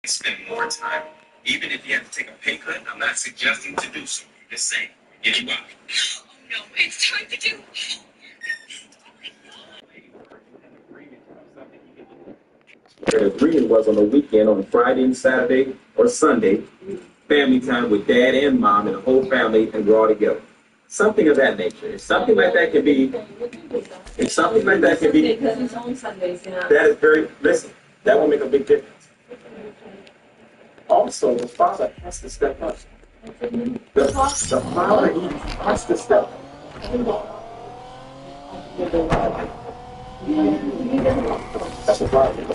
spend more time, even if you have to take a pay cut. I'm not suggesting to do so. I'm just saying, get you out. Oh no, it's time to do. The agreement was on the weekend, on Friday and Saturday or Sunday, family time with dad and mom and the whole family, and we're all together. Something of that nature. If something like that can be, if something like that can be, because it's only Sundays, yeah. that is very, listen, that will make a big difference. Also, the father has to step up. The father, he has to step up. That's the problem.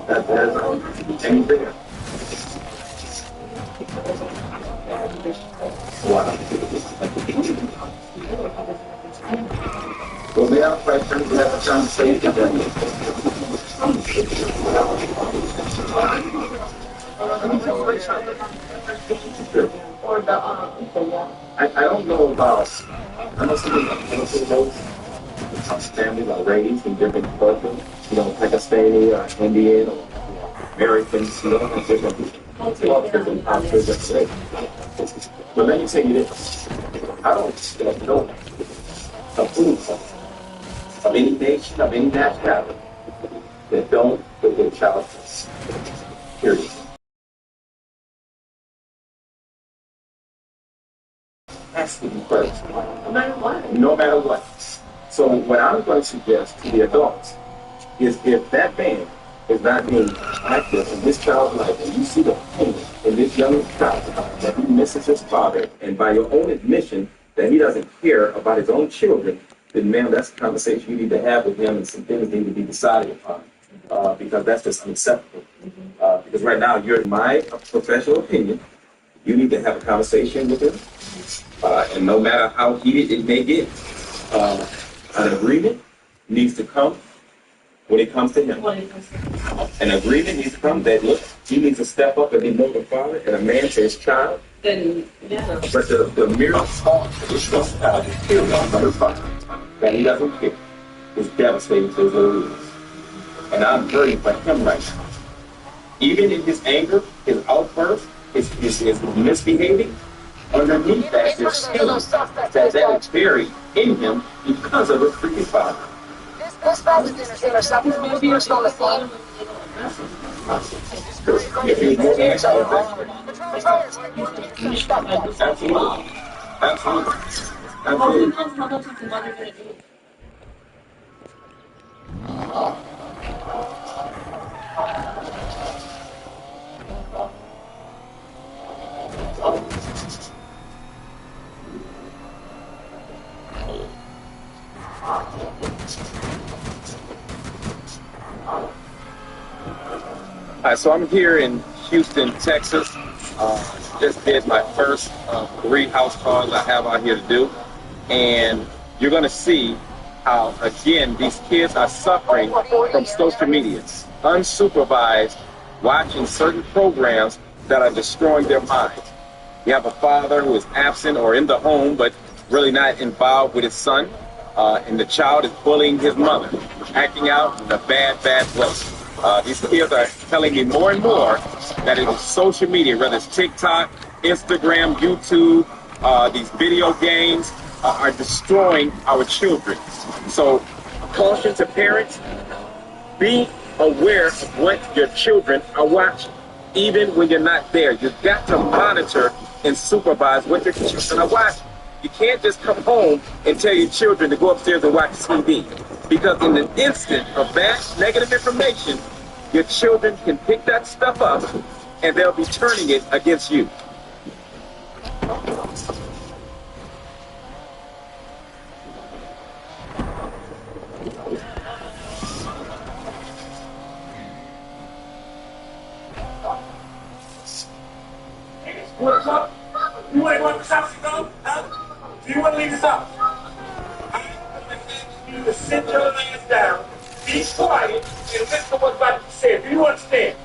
That there's anything. Wow. Well, we have questions. We have a conversation. I don't know about. I know some of those families are raised in different cultures. You know, Pakistani or Indian or Americans. You know, different cultures and cultures. But let me tell you this: I don't know approve of any nation, of any nationality that don't put their child first. Period. Has to be first. No matter what. No matter what. So what I'm going to suggest to the adults is if that man is not being active in this child's life, and you see the pain in this young child that he misses his father, and by your own admission that he doesn't care about his own children, then ma'am, that's a conversation you need to have with him, and some things need to be decided upon. Because that's just unacceptable. Because right now, you're in my professional opinion, you need to have a conversation with him. And no matter how heated it may get, an agreement needs to come when it comes to him. An agreement needs to come that, look, he needs to step up and be more of a father and a man to his child. Then, yeah. But the mere thought that this young child is killed by his father, that he doesn't care, is devastating to his little ears. And I'm hurting for him right now. Even in his anger, his outburst, his misbehaving, underneath that, there's still that is buried in him because of his freaking father. This president is something maybe you're still listening. If he's more absolutely. Absolutely. Absolutely. Hi, so I'm here in Houston, Texas. Just did my first 3 house calls I have out here to do. And you're going to see how, again, these kids are suffering from social media, unsupervised, watching certain programs that are destroying their minds. You have a father who is absent or in the home, but really not involved with his son. And the child is bullying his mother, acting out in a bad way. These kids are telling me more and more that it is social media, whether it's TikTok, Instagram, YouTube, these video games are destroying our children. So caution to parents, be aware of what your children are watching, even when you're not there. You've got to monitor and supervise what your children are watching. You can't just come home and tell your children to go upstairs and watch TV. Because in the instant of bad, negative information, your children can pick that stuff up and they'll be turning it against you. What's up? You ain't want this house to go? Huh? Do you want to leave this house? I'm going to ask you to sit your ass down, be quiet, and listen to what's about to be said. Do you understand?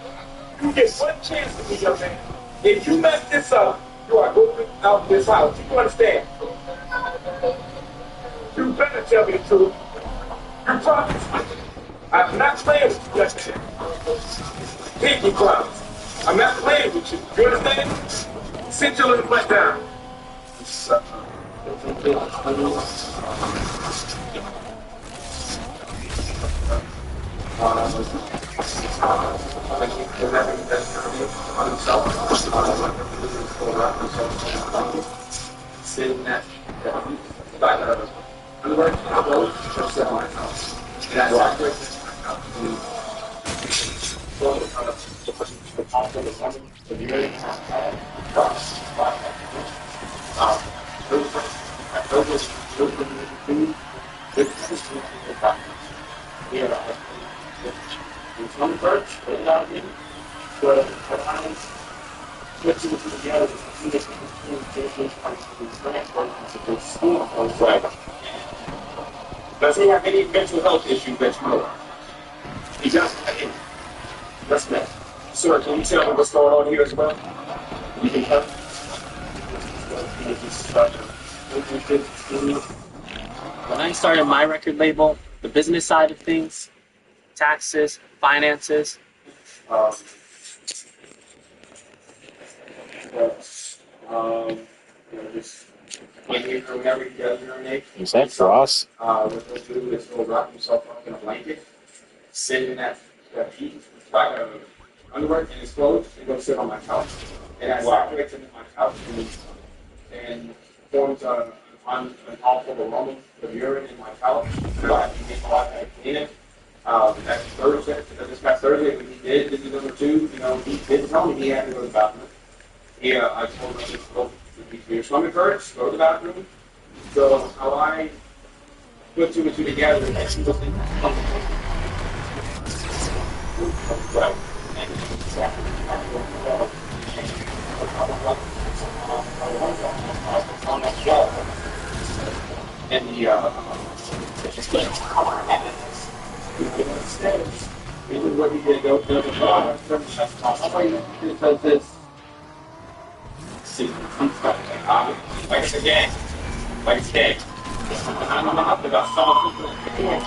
You get one chance to me, young man. If you mess this up, you are going out of this house. Do you understand? You better tell me the truth. You're talking to me. I'm not playing with you yesterday. Pinky gloves. I'm not playing with you. You understand? Sit your little butt down. Sitting at does he have any mental health issues that you know of? He doesn't. That's me. Sir, can you tell me what's going on here as well? You can help. When I started my record label, the business side of things, taxes, finances, Um, just when you from every urinate. Is that Frost? What he'll do is he'll wrap himself up in a blanket, sit in that heat, like underwear and his clothes, and go sit on my couch. And I circulates into my couch and forms an awful aroma of urine in my couch. So I have to get I have to clean it. That's Thursday. This past Thursday, when he did, this is number two. You know, he didn't tell me he had to go to the bathroom. I told him to go. If your stomach hurts, go to the bathroom. So how I put two and two together, and she was in and this is what he did. Go to the bathroom. Because this. Like it's a gang. Like it's gang. I don't know how to about some people.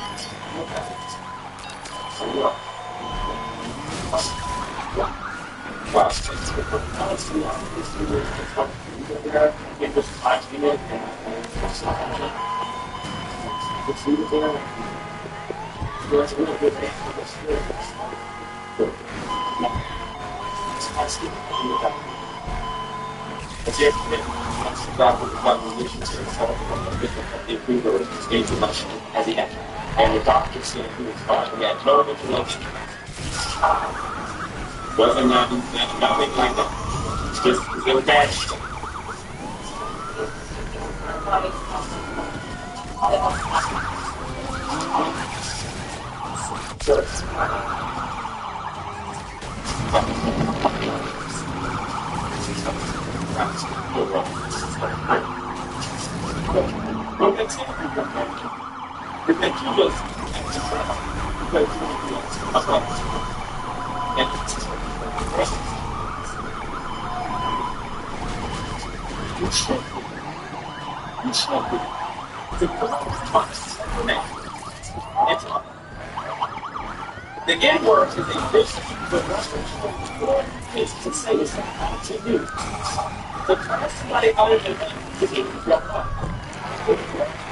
That's it. As he had. And the doctor said he was fine. He had no inflammation. Wasn't nothing like that. It's just it was bad. The game works is a business, but it's to say it's not to do. So try somebody other than to get your up.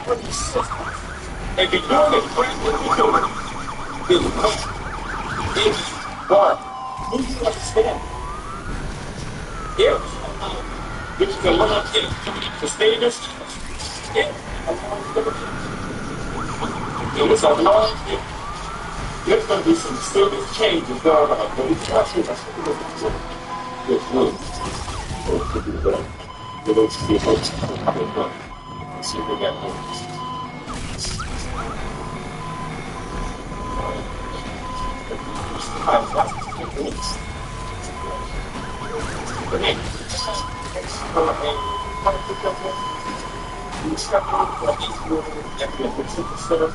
What you say? If you're doing it, what you're doing is one. Who do you understand? If which is a little if to stay in this, if it was a long if. There's going to be some serious changes going on, but it's not too much. It's good. It's good. Let's see if it's good. Let's see if we got more.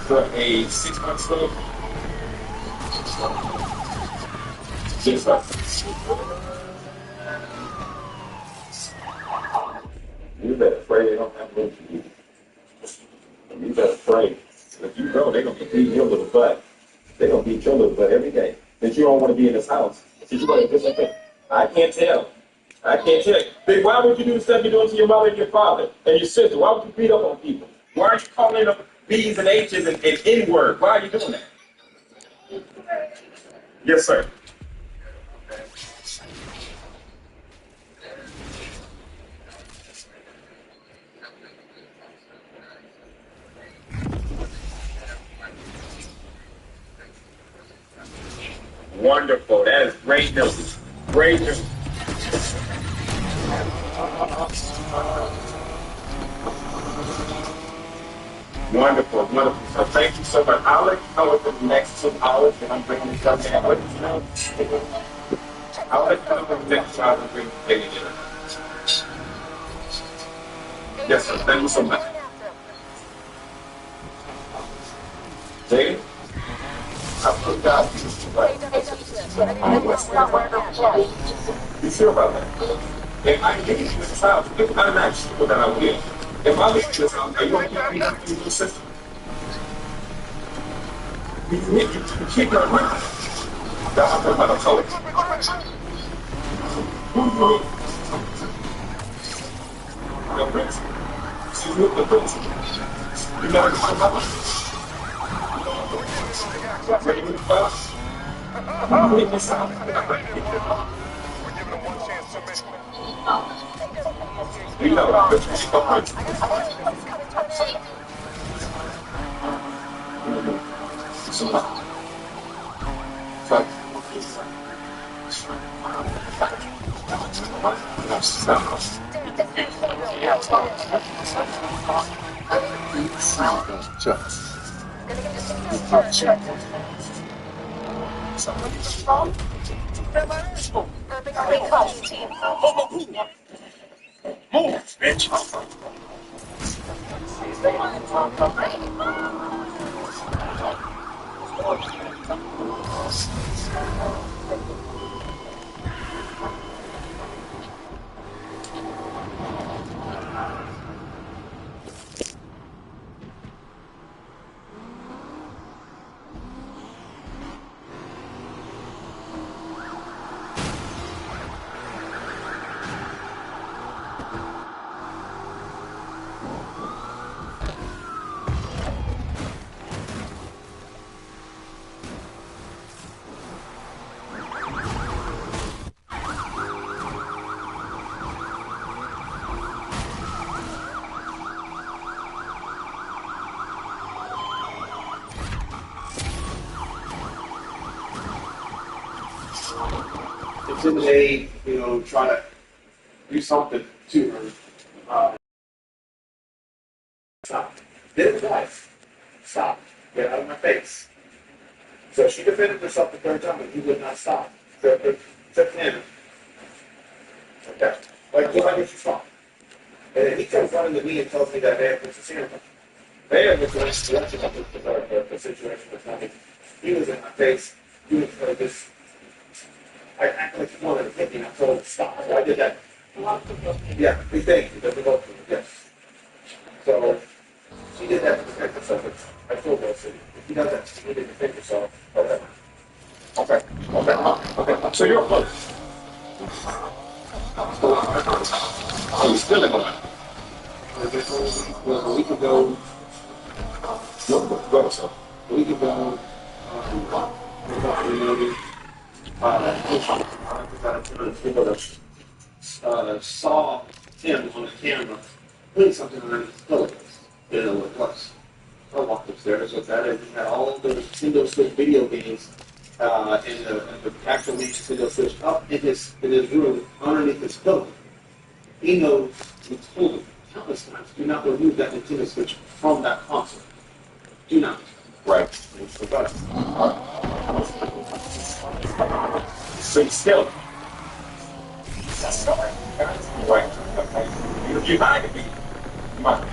For a 6-month stay. Just like you better pray they don't have room for you. You better pray. If you go, they're gonna be beating your little butt. They're gonna be with your little butt every day that you don't want to be in this house. That you want to do something. I can't tell. I can't tell. Then why would you do the stuff you're doing to your mother and your father and your sister? Why would you beat up on people? Why are you calling them B's and H's and N-word? Why are you doing that? Yes, sir. Wonderful. That is great news. Great news. Wonderful, wonderful. So thank you so much. I'll let you know within the next 2 hours that I'm bringing this up in. I'll let you know. I'll let you know within the next 2 hours I'm bringing it in. Yes, sir. Thank you so much. Jade? I forgot. Right. You sure about that? If I leave this house, if I'm not sure that I will. If I leave this house, are you going to keep me in your system? You keep her around. That's what I'm telling you. The prince. She's with the prince. You never talk about it. Ready to fuck? Leave this out. You know, but she's the prince. Move, bitch. Intimidate, try to do something to her. Stop. Did it twice. Stop. Get out of my face. So she defended herself the third time, and he would not stop. Except him. Okay. Like, just like what you saw. And then he comes running to me and tells me that man puts his hand up. Man, the situation was nothing. He was in my face. He was just. I acted like he wanted to hit me, and I told him to stop. So I did that. Yeah, he thanked me. That's what yes. So she did that to protect herself. I told her, I said, if he does that, she needed to defend herself. Okay. Okay. So you're close. Oh, you still in one. Well, a week ago, Go, sir. Saw him on the camera putting something underneath his pillowcase. Didn't know what it was. I walked upstairs with that, and he had all the Nintendo Switch video games and the actual Nintendo Switch up in his room underneath his pillow. He knows, we told him countless times, do not remove that Nintendo Switch from that console. Do not. Right. So you still. Right. You're hiding me. Money.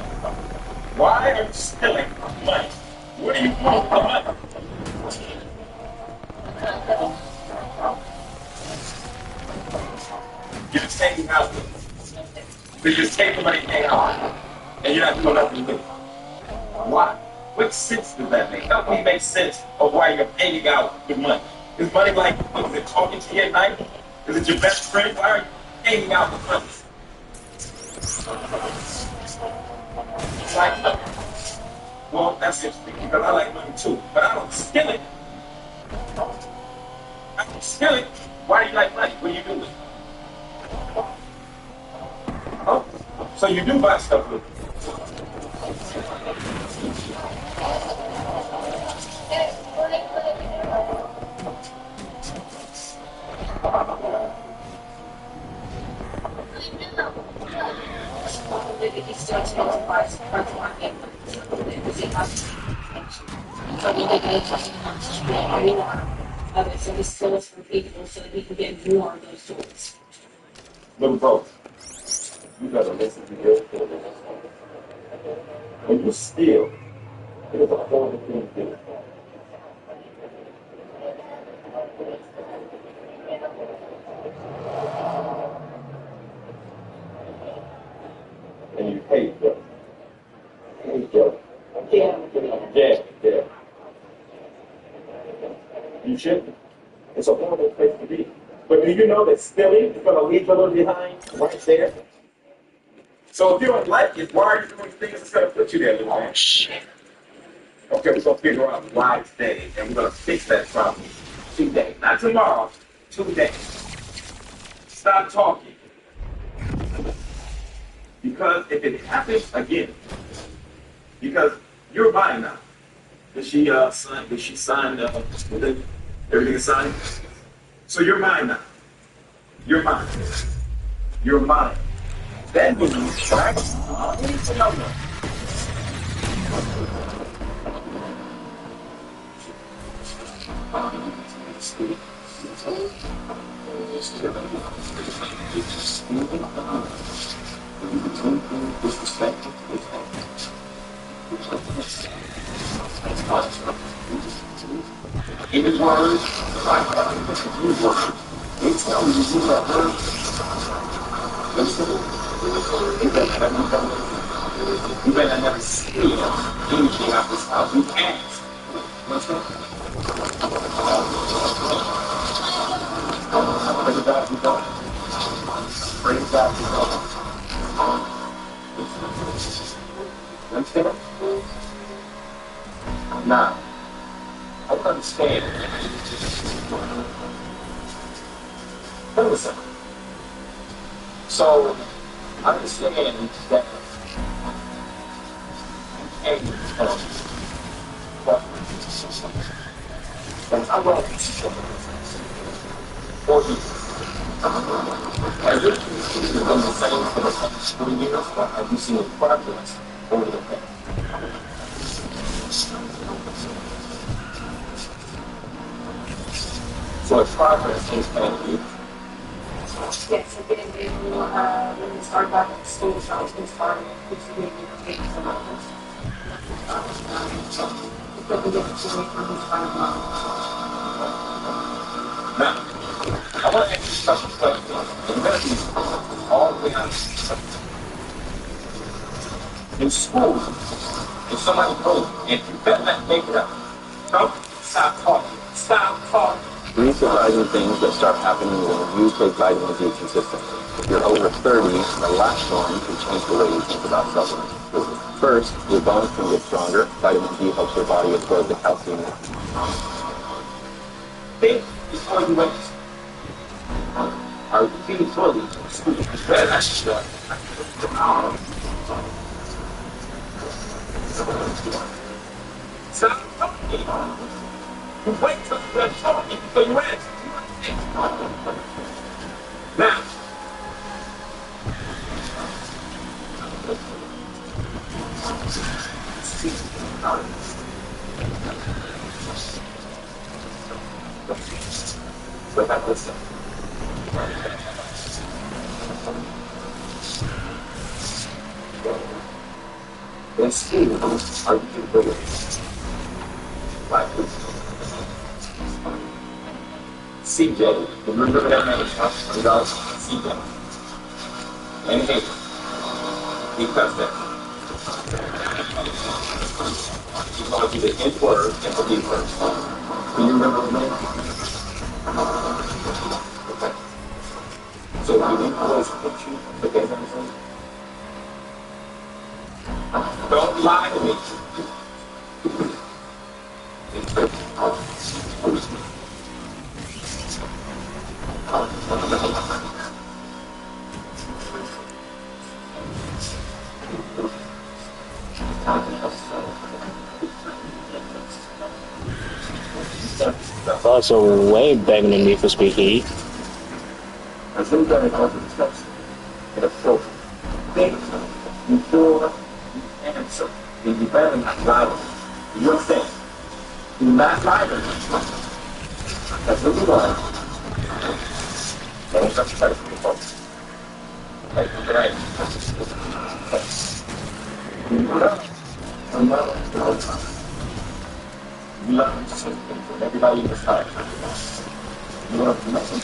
Why are you stealing money? What do you want for money? You're just taking out. You just take the money and hang on. And you're not doing nothing with it. Why? What What sense does that make? Help me make sense of why you're hanging out with money. Is money like, is it talking to you at night? Is it your best friend? Why are you hanging out with money? It's like, well, that's interesting because I like money too, but I don't steal it. I don't steal it. Why do you like money? What do you do with it? Oh, so you do buy stuff with it. Maybe he still takes advice from the market. Because he has so we did make more of it. So he steals from people so that he can get more of those tools. Little bro, you gotta listen to your story. When you steal, it is a horrible thing to do. And you hate them. Hate them. Yeah. Yeah. You shouldn't. It's a horrible place to be. But do you know that stealing is going to leave a little behind right there? So if you don't like it, why are you doing things that's going to put you there, little man? Shit. Okay, we're going to figure out why today, and we're going to fix that problem today. Not tomorrow, today. Stop talking. Because if it happens again, because you're mine now. Did she sign everything is signed? So you're mine now. You're mine. You're mine. That means, right? I need to know that. In his words, they tell me to do that word. You better never steal anything out this house. You can't. Understand? Praise God, you don't. Praise God, you don't. Understand? Now, I don't understand. Listen. So, I understand that but I want to for you. Have you seen the same for the past 3 years, or have you seen progress over the past? So it's progress in past years. Yes, I did when we started back at school, so I was going to start with taking some of this. But we get to see from his Now, I want to ask you a question. You're going to be all the way out. In school, if somebody goes, and you better not make it up, don't stop talking. Stop talking. Three surprising things that start happening when you take vitamin D consistently. If you're over 30, the last one can change the way you think about supplements. First, your bones can get stronger. Vitamin D helps your body absorb the calcium. Think before you wait. Are you feeling slowly? Stop talking. You wait till you're talking before you answer. Now, what about this stuff? In school, are you doing like this? CJ, remember that name? Without CJ. And he cuts that. She called you the N word and the D word. Can you remember the name? Okay. So you need to put you. Okay, don't lie to me. Also, way begging me for speed heat. As soon as I go to the steps, in a filter, things you feel you answer, then you better not lie to me. You understand? Do not lie to me. That's what you are. Don't touch the folks. Like, right. You love all the time. You love everybody in this time. You love nothing.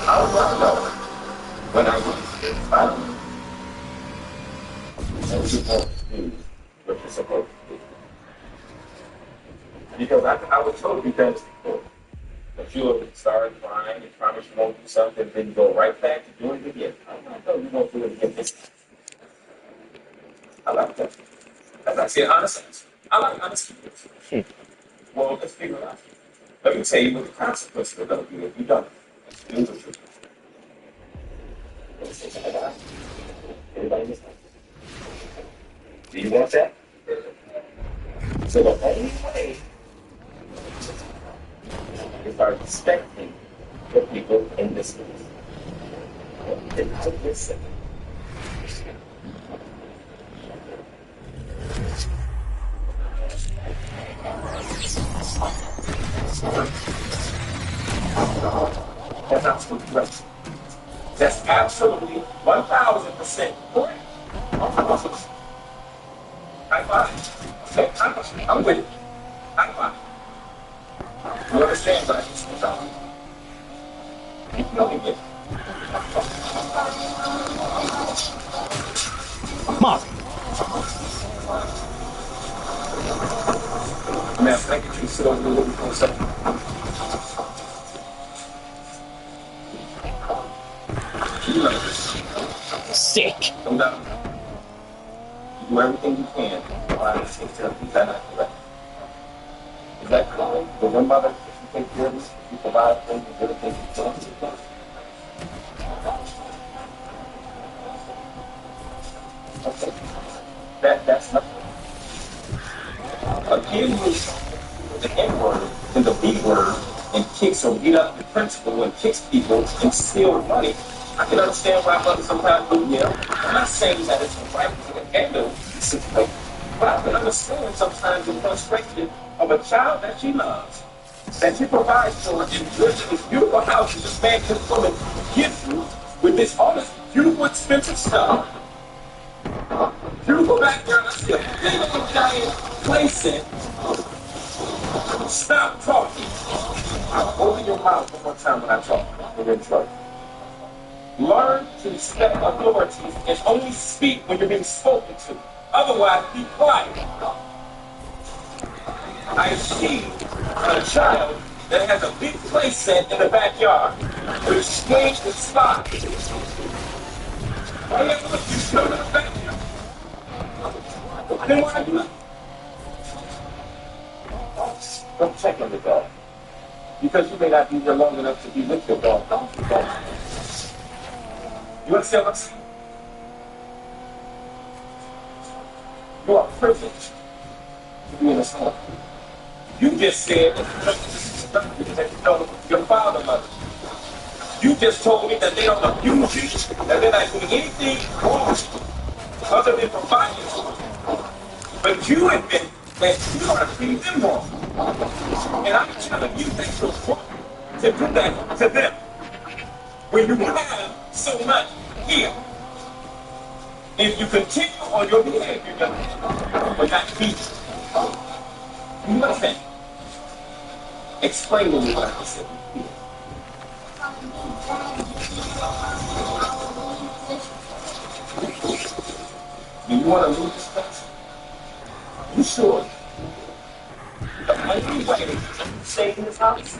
I would want to know when I was fighting and people do what you're supposed to do. Because I was told you guys before that you would start crying and promise you won't do something, then you go right back to doing it again. I don't know you won't do it again. I like that. As I say, honest answer. I like honest answers. Well, let's figure it out. Let me tell you what the consequences are going to be if you don't. Do what you do. Anybody listening? Do you want that? So the only way is by respecting the people in this place. And I listen. That's absolutely right. That's absolutely 1,000% correct. High five. Okay, I'm with it. High five. You understand what I'm saying? You know me, yeah. Mark. Man, can I get you to sit over there with me for a second? You know this. Sick. No doubt. You do everything you can while this takes care of you. Is that not correct? Is that correct? Does your mother, if you take care of this, you provide for you, you do everything you can? Okay. That's not. Again, the N word and the B word and kicks or beat up the principal and kicks people and steal money. I can understand why mothers sometimes do yell. I'm not saying that it's the right thing to handle the situation, but I can understand sometimes the frustration of a child that she loves, that she provides for, and lives in this beautiful house that this man can come and give you with this all this beautiful expensive stuff. Beautiful backyard, I see a big old giant playset. Stop talking. Open your mouth one more time when I talk. When you're in trouble. Learn to respect authorities and only speak when you're being spoken to. Otherwise, be quiet. I see a child that has a big play set in the backyard with swings and spots. Why you have to look? You come to the backyard. Then why do it? Don't check on the dog. Because you may not be here long enough to be with your dog. You understand what I'm saying? You are privileged to be in this home. You just said that you know your father loves you. You just told me that they don't abuse you, that they're not doing anything wrong other than providing for you. But you admit that you are treating them wrong. And I'm telling you that you're wrong to do that to them. When you have so much here, if you continue on your behavior, but not be, you understand? Explain to me what I said. Do you want to leave this place? You sure? The only way to stay in this house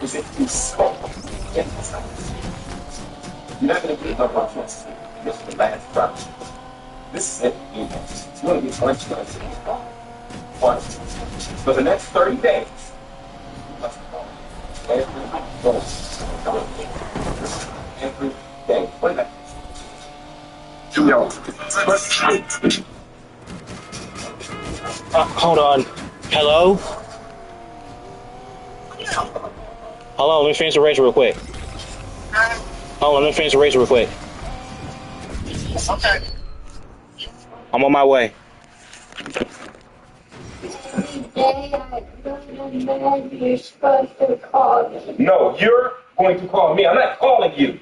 is if you smoke in this house. You're not going to get no more chances. This is the last drop. This is it. You're going to get one chance in this car. One. For the next 30 days, every day. What is that? Yo. Hold on. Hello? Hold on, let me finish the race real quick. Hold on, let me finish the race real quick. Okay. I'm on my way. You're supposed to call me. No, you're going to call me. I'm not calling you.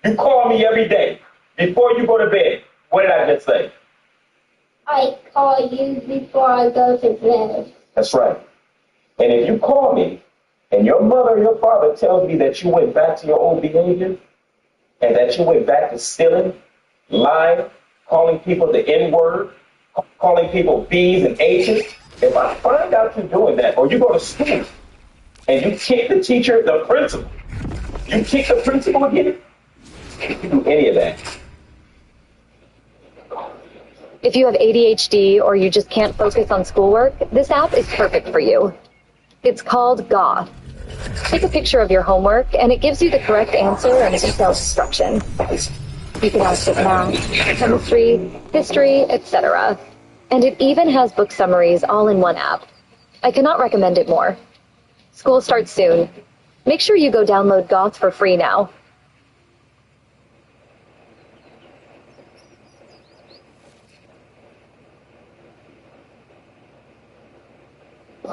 You call me every day. Before you go to bed. What did I just say? I call you before I go to bed. That's right. And if you call me and your mother or your father tells me that you went back to your old behavior and that you went back to stealing, lying, calling people the N-word, calling people B's and H's, if I find out you're doing that or you go to school and you kick the teacher, the principal, you kick the principal again, you can do any of that. If you have ADHD or you just can't focus on schoolwork, this app is perfect for you. It's called Goth. Take a picture of your homework and it gives you the correct answer and detailed instruction. You can ask it math, chemistry, history, etc. And it even has book summaries all in one app. I cannot recommend it more. School starts soon. Make sure you go download Goth for free now.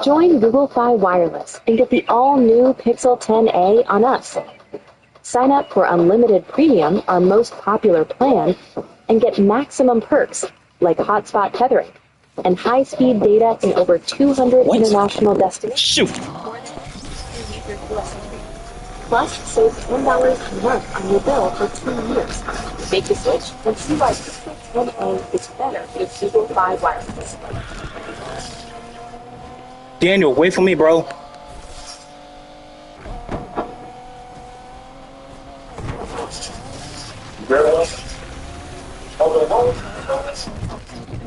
Join Google Fi Wireless and get the all-new Pixel 10a on us. Sign up for Unlimited Premium, our most popular plan, and get maximum perks like hotspot tethering and high-speed data in over 200 international destinations. Shoot! Plus, save $10 a month on your bill for 2 years. Make the switch and see why Pixel 10a is better with Google Fi Wireless. Daniel, wait for me, bro. Very well.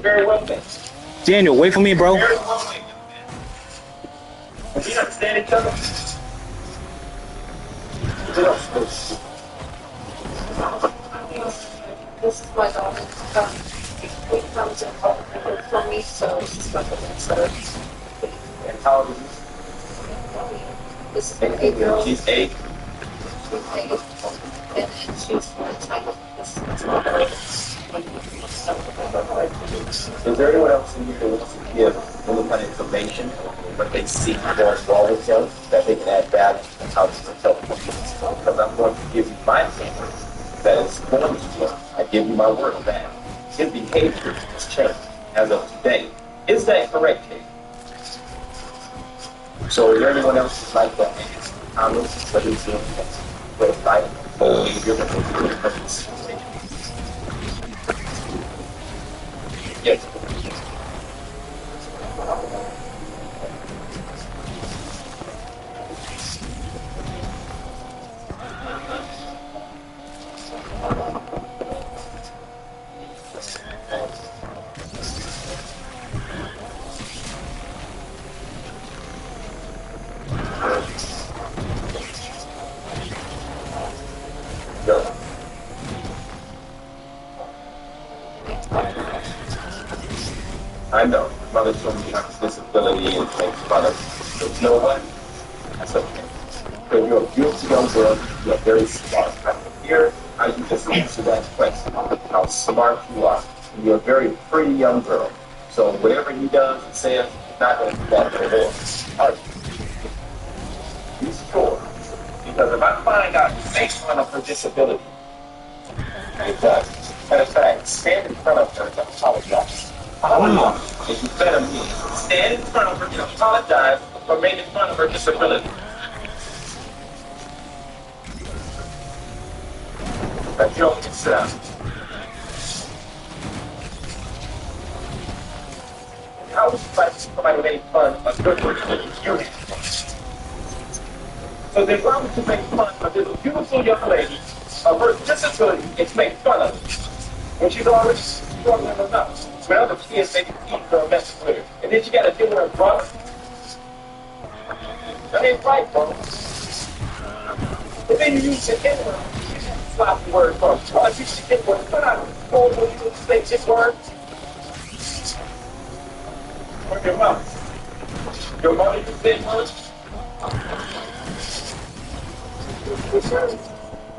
Very well then. Daniel, wait for me, bro. Very well then. We understand each other? What else? This is my daughter. We comes in for me, so she's got the answer. And how old is This is an 8-year-old. She's 8. She's 8. And she's 14. Is there anyone else in here who wants to give any kind of information on what they see going wrong with him that they can add value to how this is helping? Because I'm going to give you my opinion that is going to change. I give you my word on that. His behavior has changed as of today. Is that correct, Kate? So is there anyone else who'd like to ask comments, whether it's your website or if you're going to do your purpose? Yes. Go. I know. Mother told me you have a disability and makes fun of me. But you know what? That's okay. Because you're a beautiful young girl. You're very smart. I can hear how you just answered that question, how smart you are. And you're a very pretty young girl. So whatever he does and says, he's not going to do that no more. Are you? Be sure. Because if I find out you make fun of her disability, and matter of fact, stand in front of her and apologize. If you better me, stand in front of her and apologize for making fun of her disability. But you don't get sit down. how would you like somebody make fun of a good person you have? So then why would you make fun of this beautiful young lady of her disability and make fun of her when she's already struggling enough? When other kids make eat her a message with her. And then she got to deal with her brother. That ain't right, bro. But then you use the N-word. Sloppy word, bro. Oh, you should get one. Come on. Go over to say this word. Or your mother. Your mother used that word?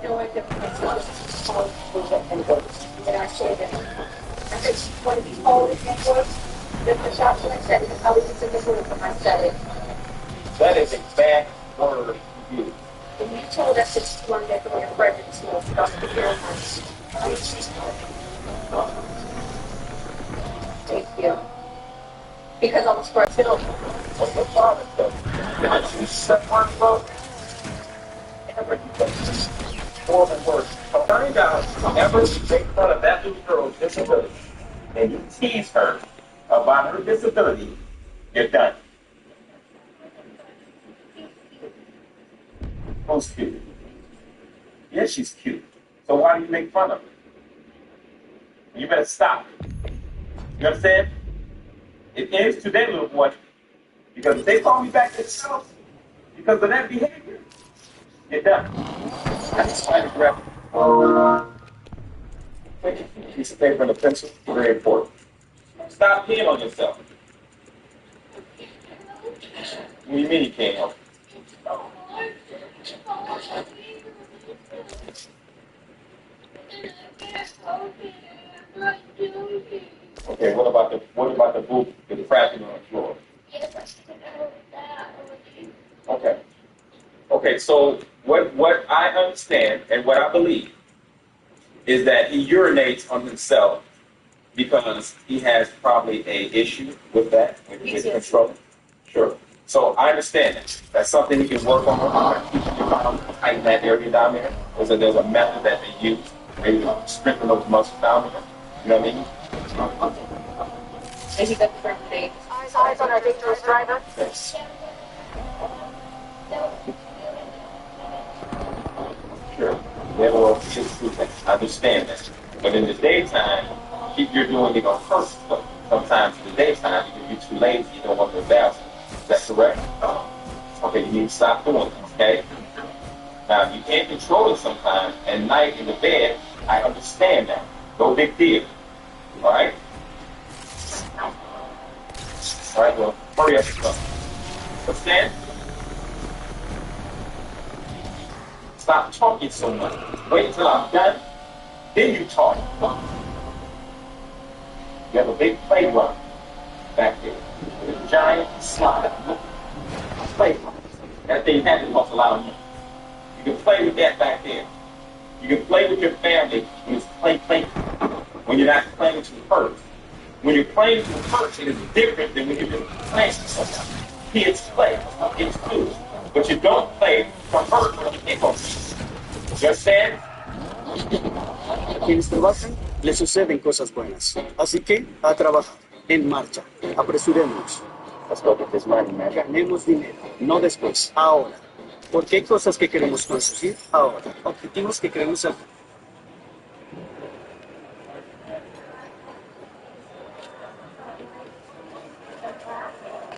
No, I don't. And I say that. I said, when he called it N-word, the shop when I said it, I was just in the room when I said it. That is a bad word to use. And you told us it's one that when your presence was just to hear Thank you. Because I was first ill. What's your father said? Did you set one vote? More than words. Find out whenever you make fun of that little girl's disability and you tease her about her disability, you're done. Who's cute? Yeah, she's cute. So why do you make fun of her? You better stop. You understand? It ends today, little boy. Because if they call me back to the house because of that behavior, you're done. I just find it grab piece of paper and a pencil. Very important. Stop peeing on yourself. What do you mean you can't help? Okay, what about the boot, the cracking on the floor? Okay. Okay, so what I understand and what I believe is that he urinates on himself because he has probably a issue with that, with control. Sure. So I understand that. That's something he can work on. Tighten that area down there. There's a method that they use. Maybe to strengthen those muscles down there. You know what I mean? And he got the first date. Eyes on our dangerous driver. Yes. Sure. Yeah, well, I understand that. But in the daytime, if you're doing it on purpose, sometimes in the daytime, you're too lazy, you don't want to embarrass. Is that correct? Okay, you need to stop doing it, okay? Now, if you can't control it sometimes, at night in the bed, I understand that. No big deal. All right? All right, well, hurry up. Understand? Stop talking so much. Wait until I'm done, then you talk. You have a big playground back there with a giant slide. Playground. That thing had to cost a lot of money. You can play with that back there. You can play with your family when it's play. When you're not playing to hurt. When you're playing to hurt, it is different than when you're just playing to someone. Kids play. Kids do. But you don't play for hurt when you get home. You understand? A quienes trabajan les suceden cosas buenas. Así que, a trabajar, en marcha. Apresurémonos. Let's go get this money, man. Ganemos dinero, no después, ahora. Porque hay cosas que queremos conseguir ahora. Objetivos que queremos hacer.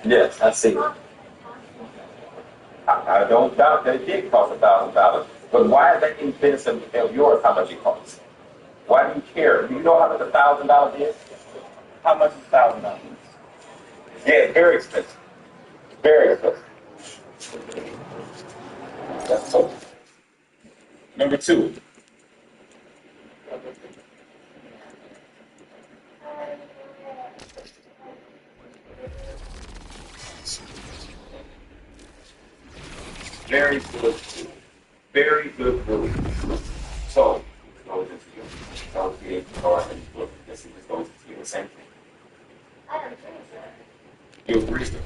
Yes, I see it. I don't doubt that it did cost $1,000. But why is that in business of yours how much it costs? Why do you care? Do you know how much $1,000 is? How much is $1,000? Yeah, very expensive. Very expensive. That's so. Number 2. Very good. Very good rule. So, it goes into your car and you look, this goes into the same thing. You agree with it?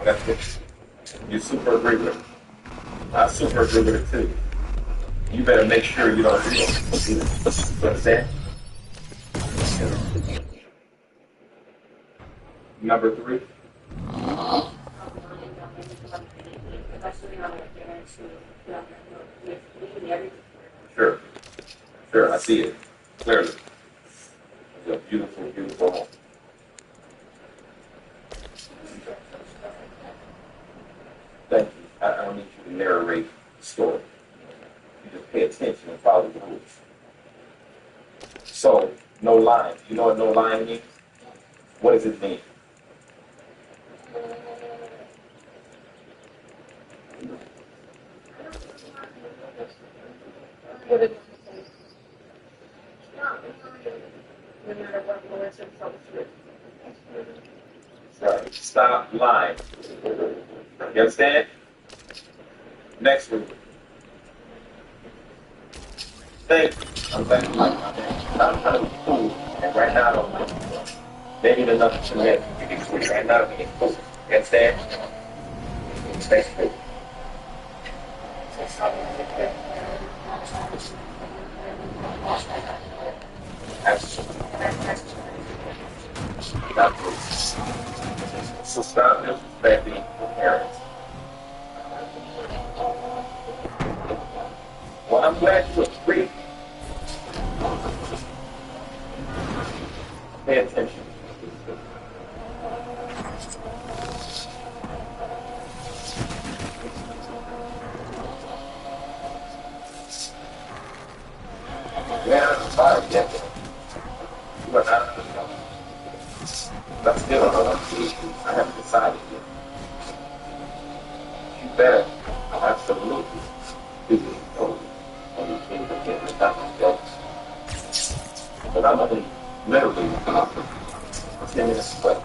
That's good. You super agree with it. I super agree with it too. You better make sure you don't agree with it. You understand? Number 3. Sure. Sure, I see it clearly. It's a beautiful, beautiful home. Thank you. I don't need you to narrate the story. You just pay attention and follow the rules. So, no lying. You know what no lying means? What does it mean? Right. Stop lying. You understand? Next week. Thank you. I'm glad you like my name. I'm trying to be cool. And right now, I don't like it. Maybe in another 2 minutes, you can switch right now to be cool. You understand? Next week. Absolutely. So stop disrespecting your parents. Well, I'm glad you agree. Pay attention. Yeah, I'm sorry, yeah. You are not enough. That's still another issue. I haven't decided yet. You better absolutely physically go and you can't forget the Dr. Jones. But I'm only literally 10 minutes away.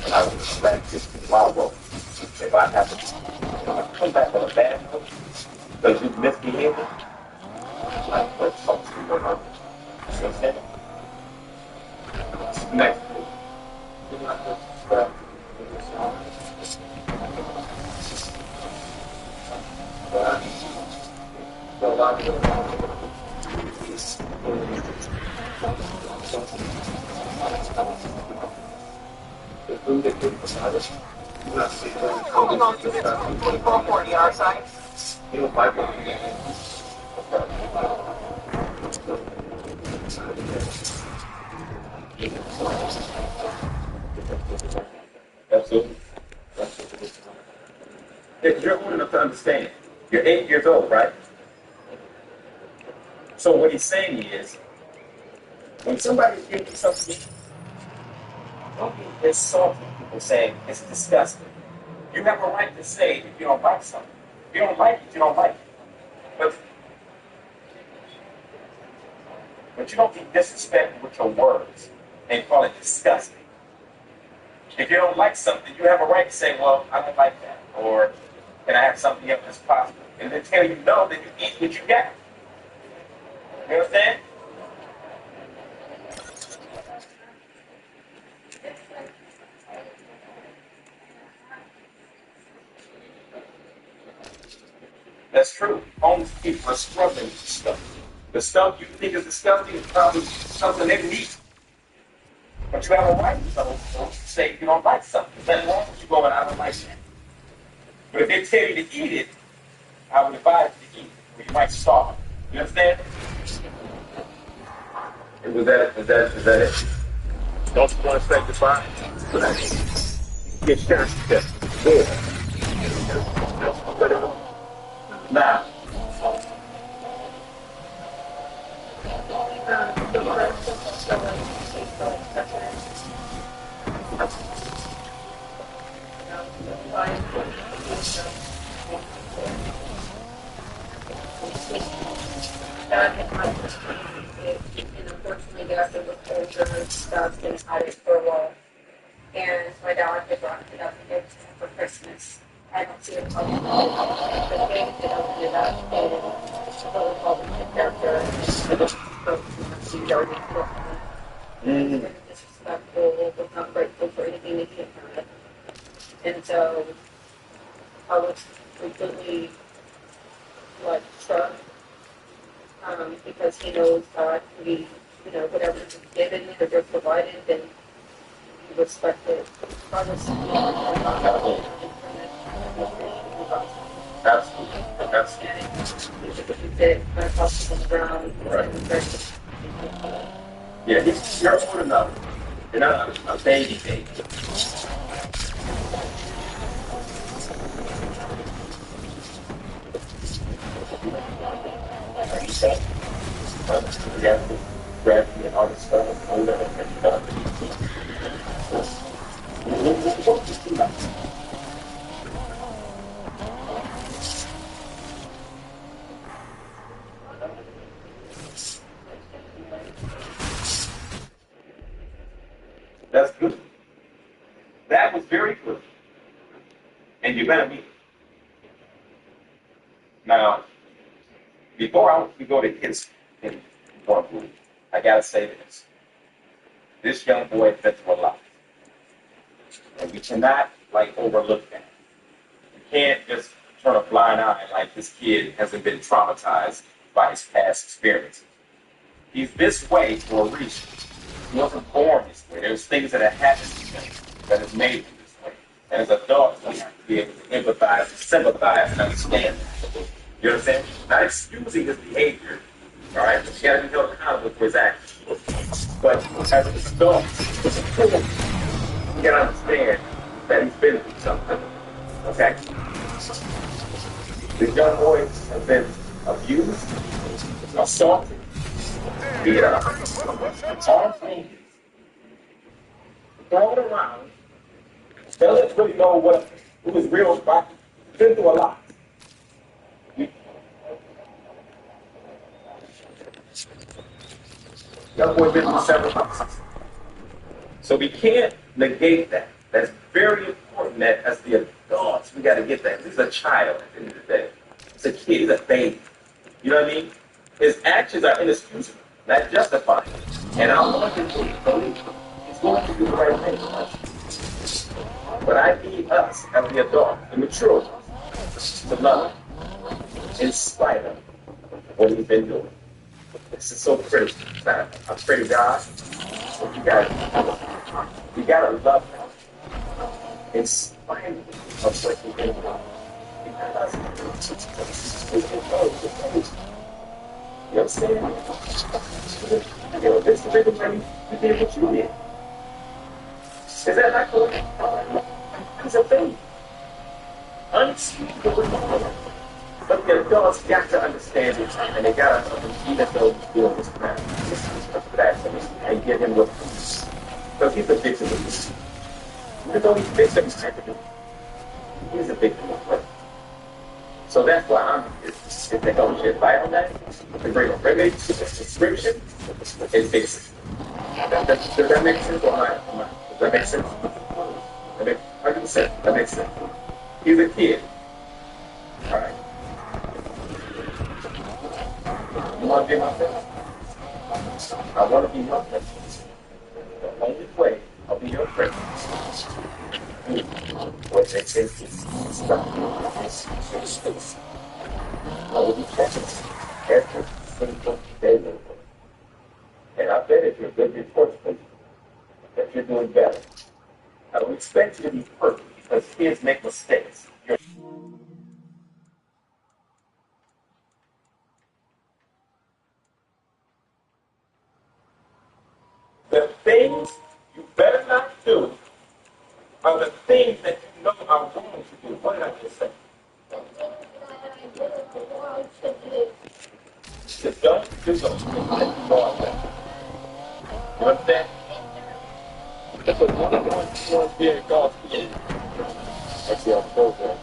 And I would expect this tomorrow if I have to come back on a bad note because you misbehaved. Like what folks do going on. You understand? Next. Do not disrespect. So a lot of the food that you decided. Holding on to this 2440 our side. You don't like what Absolutely. You're old enough to understand. You're 8 years old, right? So what he's saying is, when somebody's giving you something, don't be insulting people saying it's disgusting. You have a right to say if you don't like something. If you don't like it, you don't like it. But you don't be disrespectful with your words and call it disgusting. If you don't like something, you have a right to say, well, I don't like that. Or can I have something else that's possible? And then tell you no, then you eat what you got. You understand? That's true. Homeless people are struggling with stuff. The stuff you think is disgusting is probably something they need. But you have a right to say you don't like something. There's nothing wrong with you going, I don't like that. But if they tell you to eat it, I would advise you to eat it, or you might starve. You understand? Was that it? Don't you want to say goodbye? Get shot. Good. Now. And unfortunately, they got the older stuff inside it for a while. And my dad had brought it up again for Christmas. I don't see a problem with it. But they opened it up and really called him the character. She already disrespectful, was not grateful for anything that came from it. And so I was completely like struck because he knows that whatever he's given, whatever provided, then he was expected progress to be Absolutely. Absolutely. fit when it comes on the ground. Right. Yeah, you're old enough. You're not a baby. Like you said, you have to grab me and all this stuff. I'm gonna get it done. That's good. That was very good. And you're gonna meet it. Now, before we go to his point group, I gotta say this. This young boy fits a lot. And we cannot overlook that. You can't just turn a blind eye like this kid hasn't been traumatized by his past experiences. He's this way for a reason. He wasn't born this way. There's things that have happened to him that has made him this way. And as adults, we have to be able to empathize, sympathize, and understand that. You understand? Not excusing his behavior, all right? But you got to be held accountable for his actions. But as an adult, you got to understand that he's been through something, okay? These young boys have been abused, assaulted, beat up, all things thrown around. Doesn't really know who his real spot. Been through a lot. Young boy been through several houses. So we can't negate that. That's very important that as the adults, we got to get that. He's a child at the end of the day. He's a kid, he's a baby. You know what I mean? His actions are inexcusable, not justified. And I want him to believe he's going to do the right thing. But I need us, as the adult, the mature ones, to love him in spite of what he's been doing. This is so critical. I pray to God, you gotta love him in spite of what he's been doing. You understand? This is the reason you did what you did. Is that not correct? It's a thing. Unspeakable. But the adults got to understand it, and they got to, even though he's doing this crap, and give him what he needs. Because he's a victim of this. Even though he's a victim of this, he's a victim of it. So that's why I'm here. If they don't shed light on that, they bring a remedy to the description, and fix it. Does that make sense? Does that make sense? 100%. That makes sense. He's a kid. All right. You want to be my friend? I want to be your friend. The only way I'll be your friend was to take stop. I will be checking every single day. And I bet if you're good reports, that you're doing better. I don't expect you to be perfect because kids make mistakes. The things you better not do are the things that you know are wrong to do. What did I just say? Just don't do those things that you know are wrong. You understand? Because one of the ones you want to be in God's will. That's the program.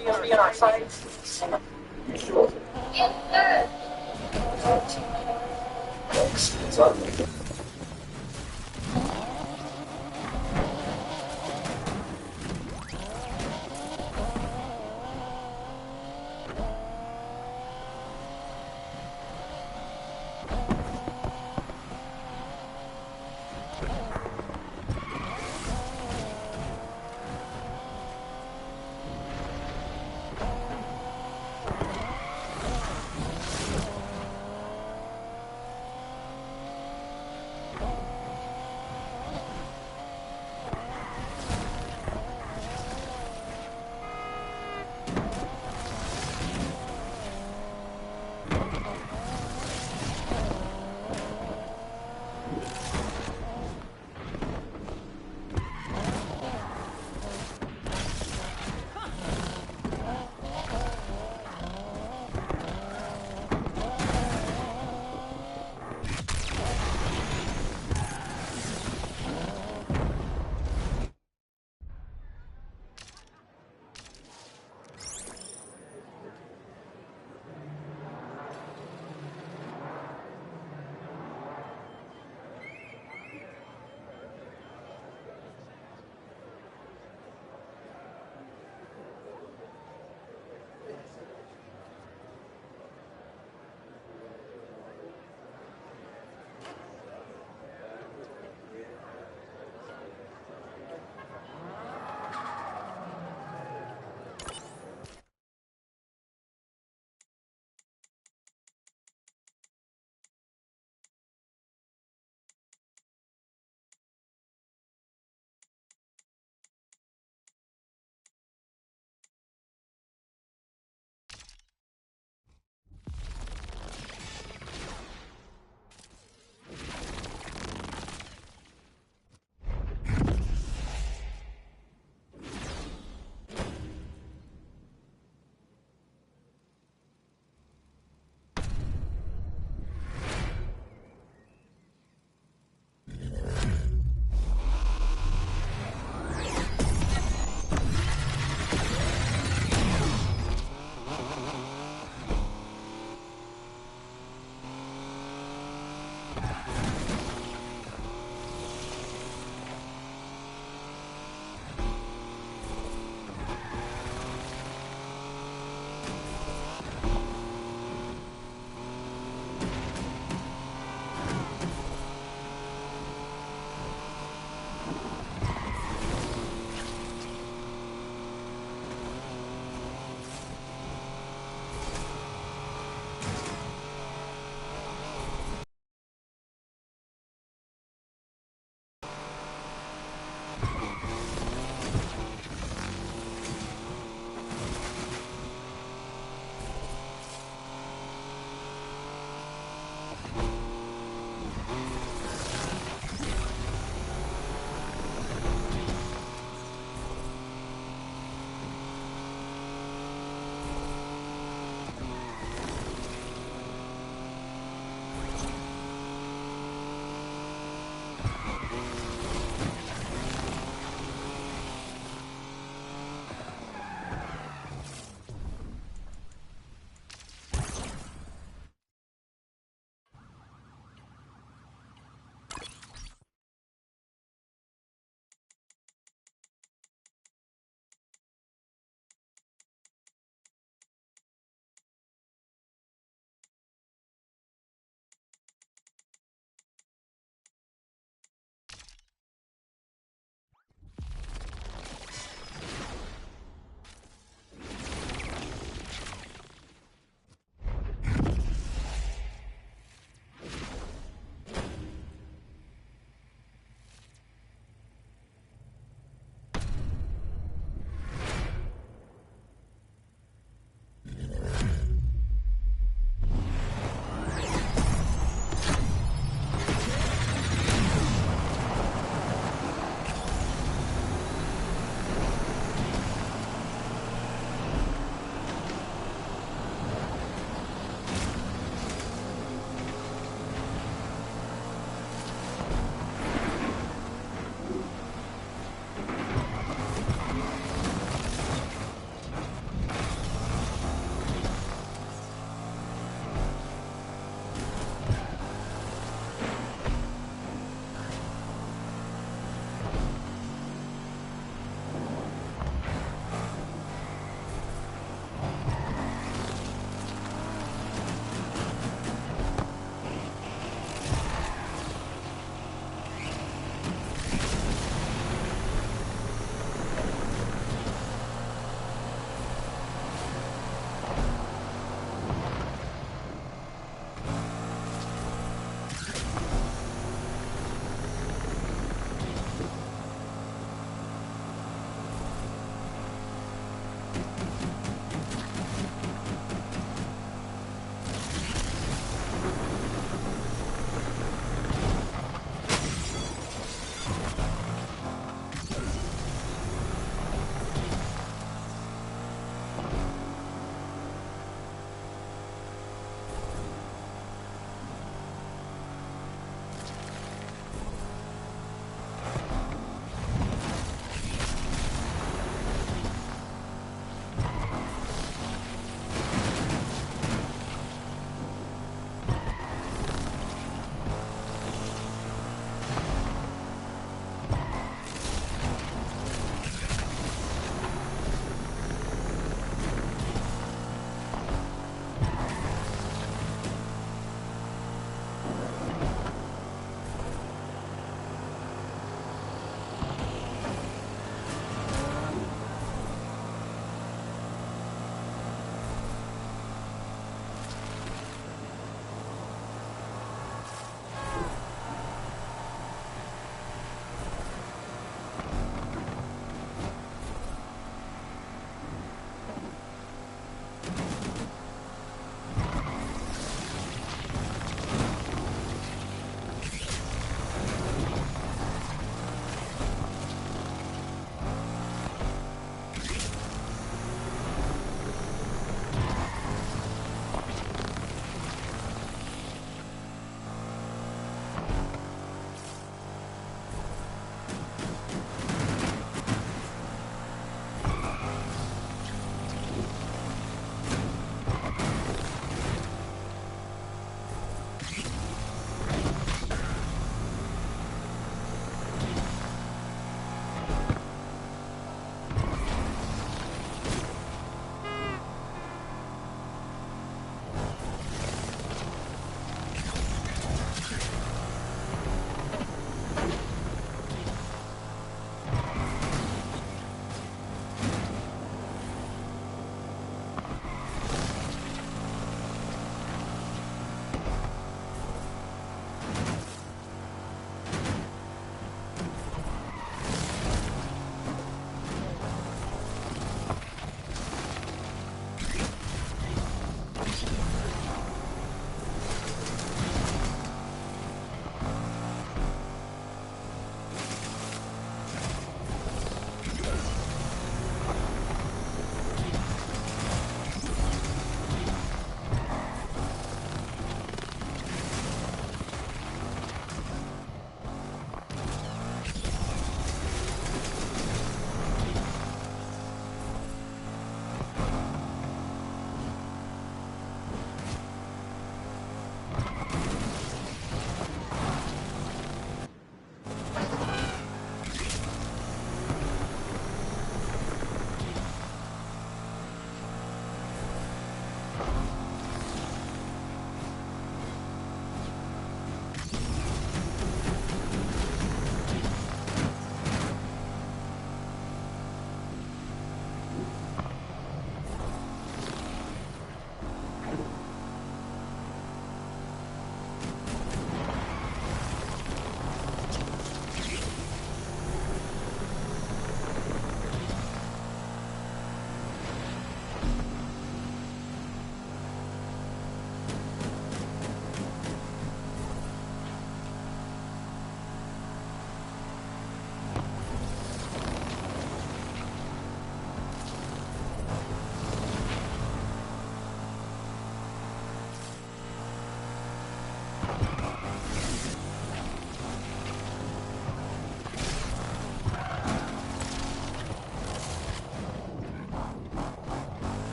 You gonna be on our side? You sure? Something.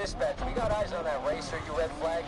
Dispatch, we got eyes on that racer you red flagged.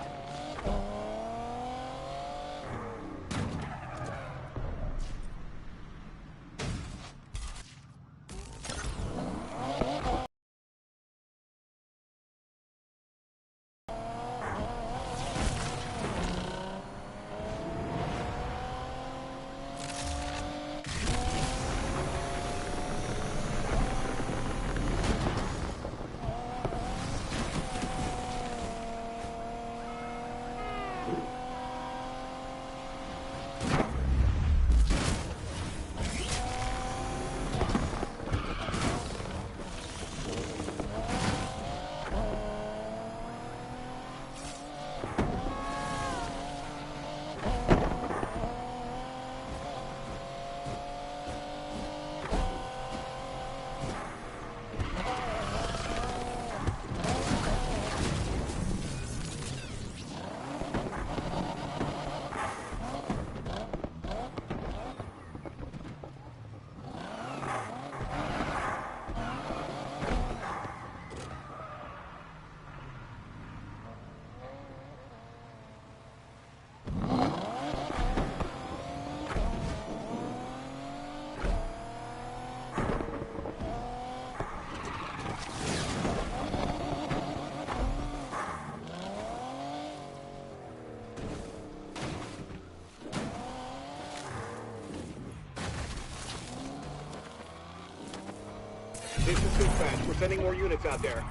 This is dispatch. We're sending more units out there.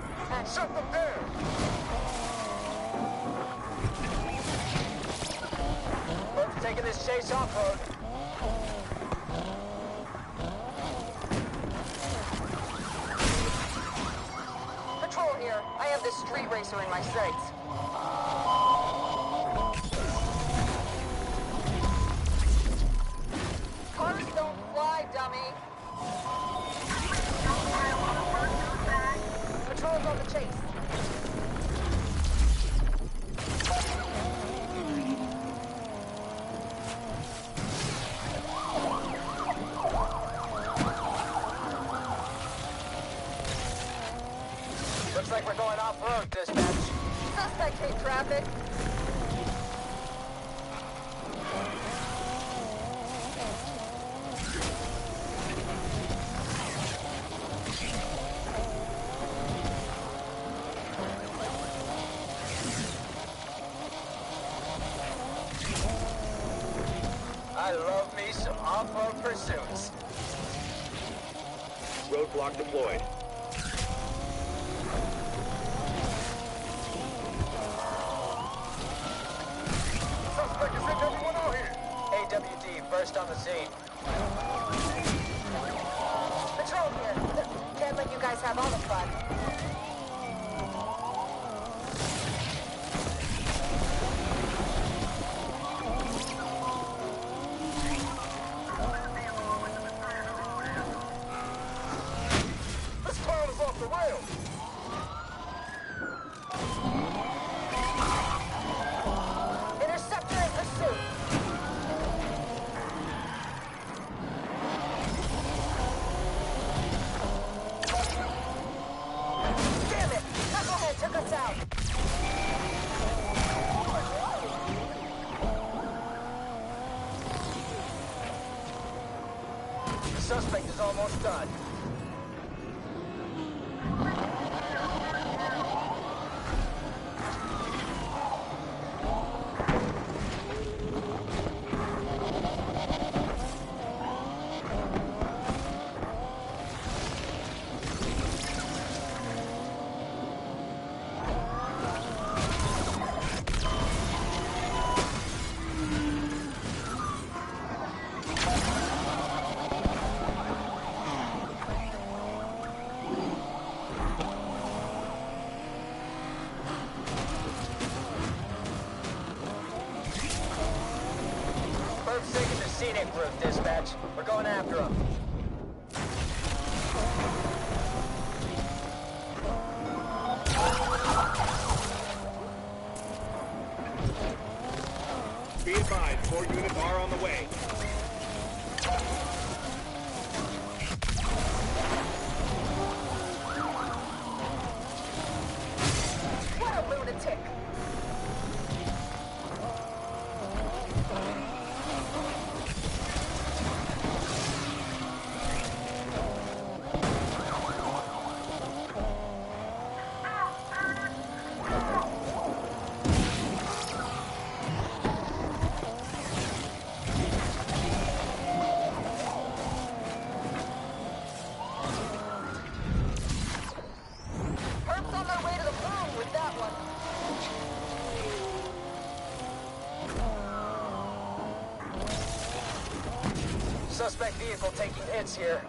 Shut them down! Folks taking this chase off-road. Patrol here. I have this street racer in my sights. Cars don't fly, dummy. Patrol's on the chase. Looks like we're going off-road, dispatch. Suspect hit traffic. I love me some off-road pursuits. Roadblock deployed. Suspect is in everyone out here. AWD, first on the scene. Patrol here. Can't let you guys have all the fun. This clown is off the rails. Interceptor in pursuit. Damn it! Knucklehead took us out. The suspect is almost done. Bird's taking the scenic route, dispatch. We're going after him. Be advised, more units are on the way. lunatic. Perps on their way to the moon with that one. Suspect vehicle taking hits here.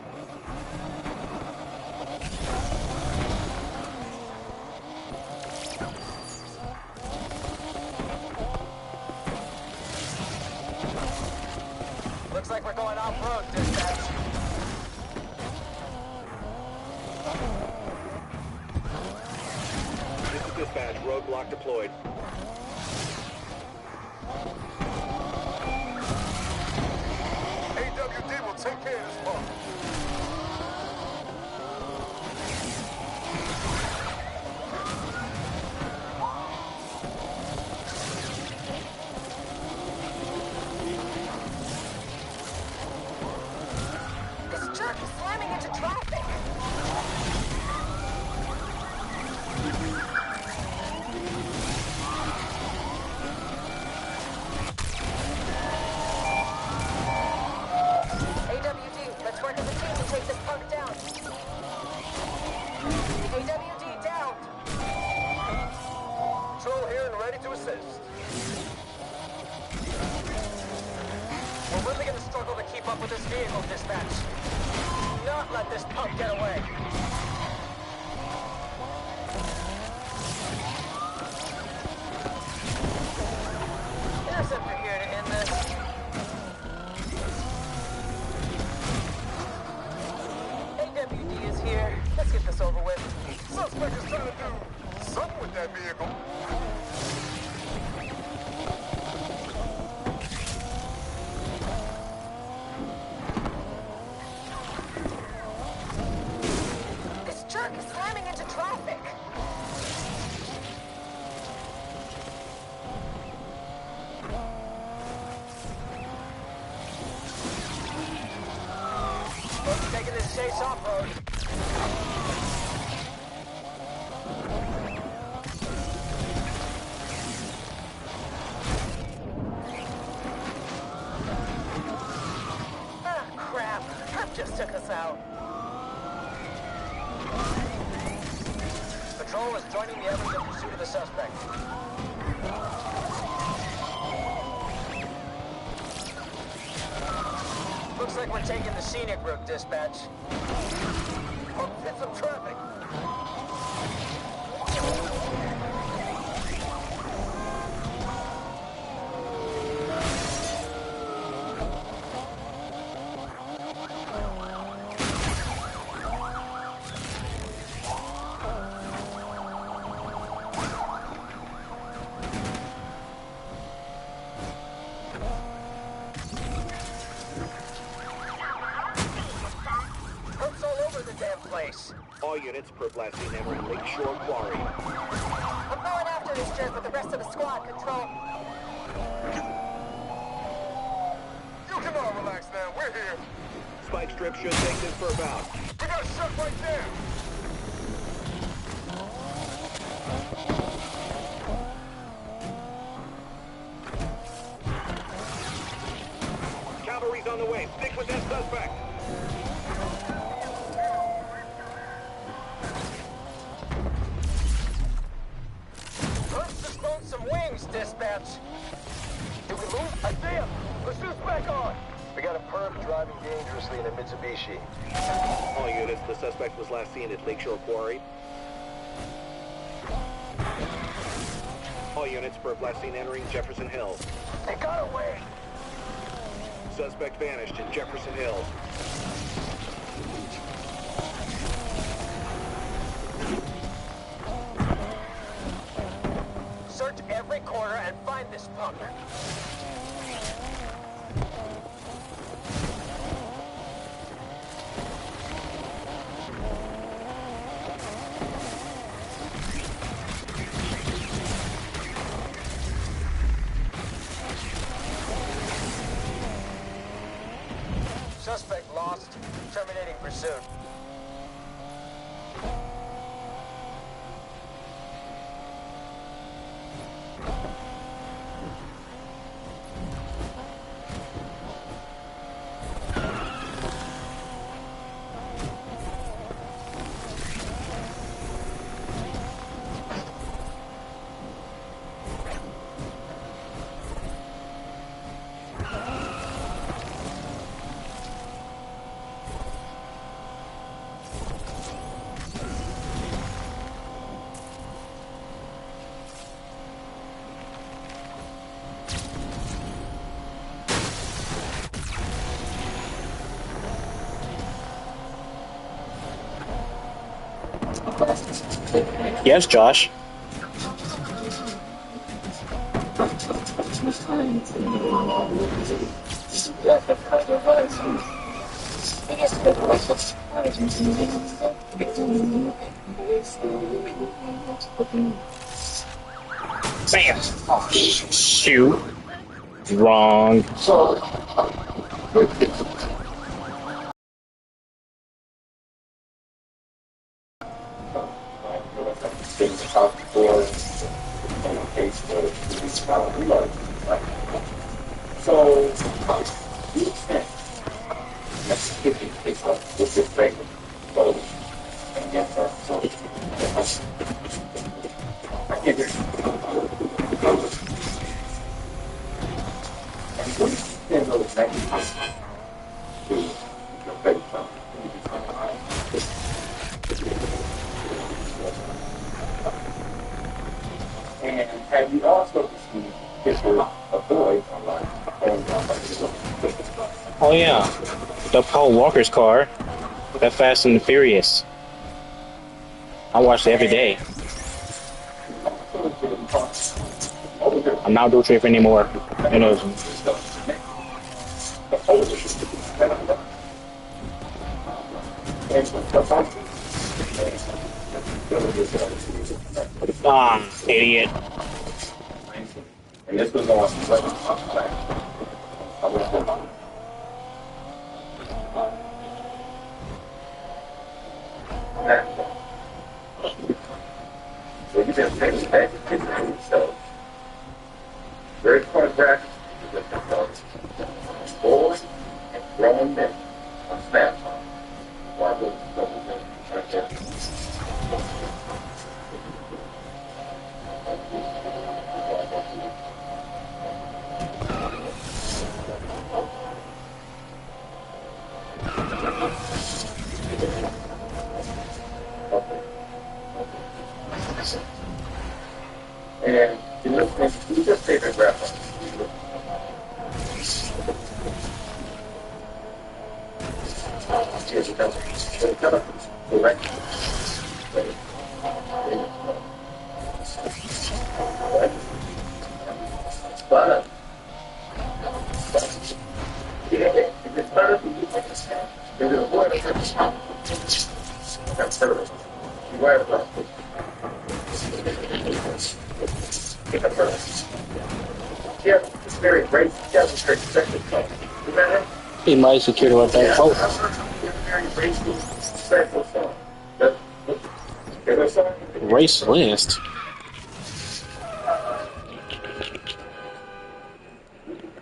Looks like we're going off-road, dispatch. This is dispatch. Roadblock deployed. AWD will take care of this part. This jerk is slamming into traffic. AWD, let's work as a team to take this punk down. AWD down. Patrol here and ready to assist. We're really gonna struggle to keep up with this vehicle, dispatch. Do not let this punk get away. Interceptor here to end this. AWD is here. Let's get this over with. Suspect is trying to do something with that vehicle. This jerk is slamming into traffic. Folks taking this chase off-road. Ah, crap. Trip just took us out. Patrol is joining the efforts in pursuit of the suspect. Looks like we're taking the scenic route, dispatch. Oh, hit some traffic. Hooks all over the damn place. All units per Blasty Hammer and Lakeshore Quarry. I'm going after this jerk with the rest of the squad. Control. You can all relax now. We're here. Spike strip should take this for about. We got a shot right there. Cavalry's on the way. Stick with that suspect. Let's just load some wings, dispatch. Did we move? I see him. Let's shoot back on. We got a perp driving dangerously in a Mitsubishi. All units, the suspect was last seen at Lakeshore Quarry. All units per Blasty entering Jefferson Hills. They got away. Suspect vanished in Jefferson Hills. Search every corner and find this punk. Suspect lost. Terminating pursuit. Yes, Josh. Bam! Oh, shoot. Wrong. And have you also received pictures of boys online? Oh yeah, the Paul Walker's car. That Fast and the Furious. I watch it every day. I'm not do trip anymore. You know. Ah, idiot. And this was on so you just take it back and picture of yourself. Very photographic. Boys and grown men on Snapchat. Why would you right there? And you listen, you just take a graph on but if it's better for you to understand, you're going to avoid it. That's terrible. You're right about it. Yeah, it's very great. Yeah, it's very technical. Remember? He might secure the weapon. Oh. Race list.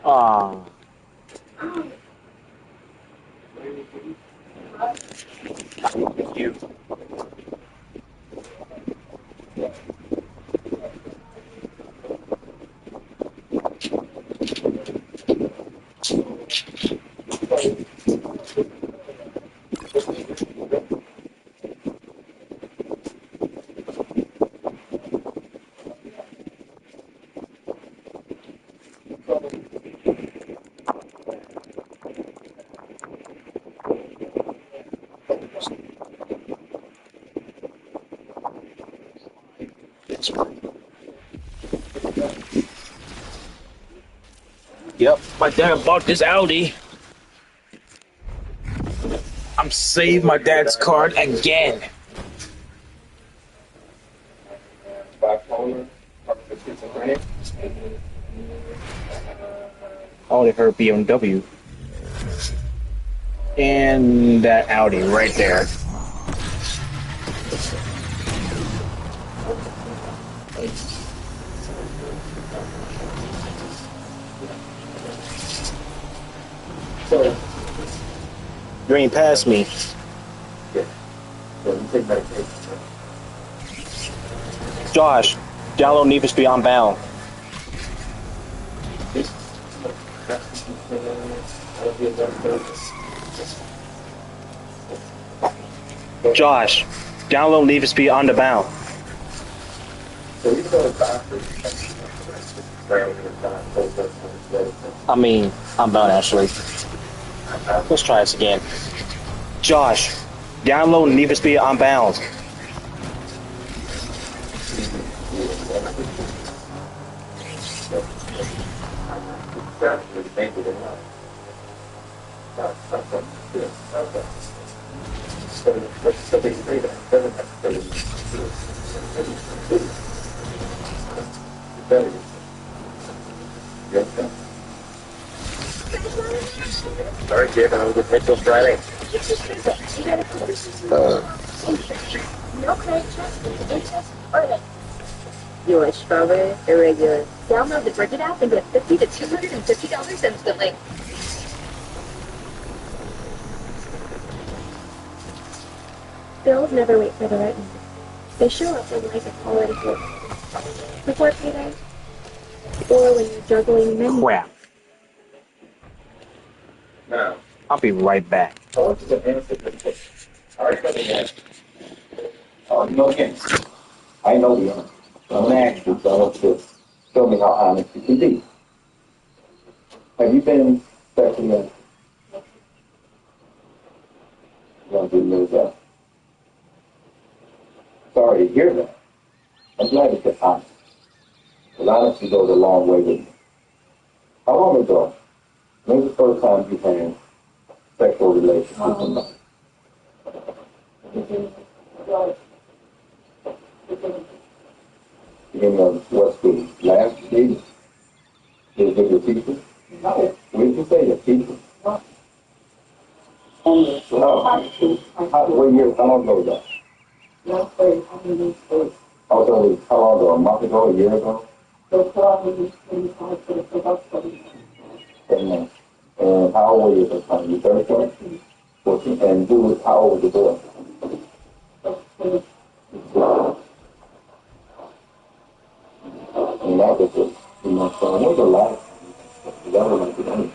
Ah. You. Yep, my dad bought this Audi. I'm saving my dad's card again. Bipolar, schizophrenia. I only heard BMW. And that Audi right there. You ain't past me. Josh, download Need for Speed Unbound. Josh, download Need for Speed Unbound. I mean, Unbound actually. Let's try this again. Josh, download Need for Speed Unbound. Sorry, Jim, I'm with Mitchell Friday. You like strawberry or regular? Download the Bridget app and get $50 to $250 instantly. Bills never wait for the right moment. They show up when life is already full. Before payday, or when you're juggling many. Crap. Now, I'll be right back. I want you to answer this question. All right, brother, yes. No hints. I know the answer. I'm going to ask you, so I want you to show me how honest you can be. Have you been sexually active? You don't do know that. Sorry to hear that. I'm glad it's just honest. Because honesty goes a long way with me. How long ago? When was the first time you had sexual relations with somebody? In what school? Last year? Is it your teacher? No. What did you say, your teacher? No. What year? How long ago was that? How long ago? A month ago? A year ago? 10 months. And how old were you at the time? You 13? 14. And how old was the boy? And that was just, so when was the last time you ever went to anything?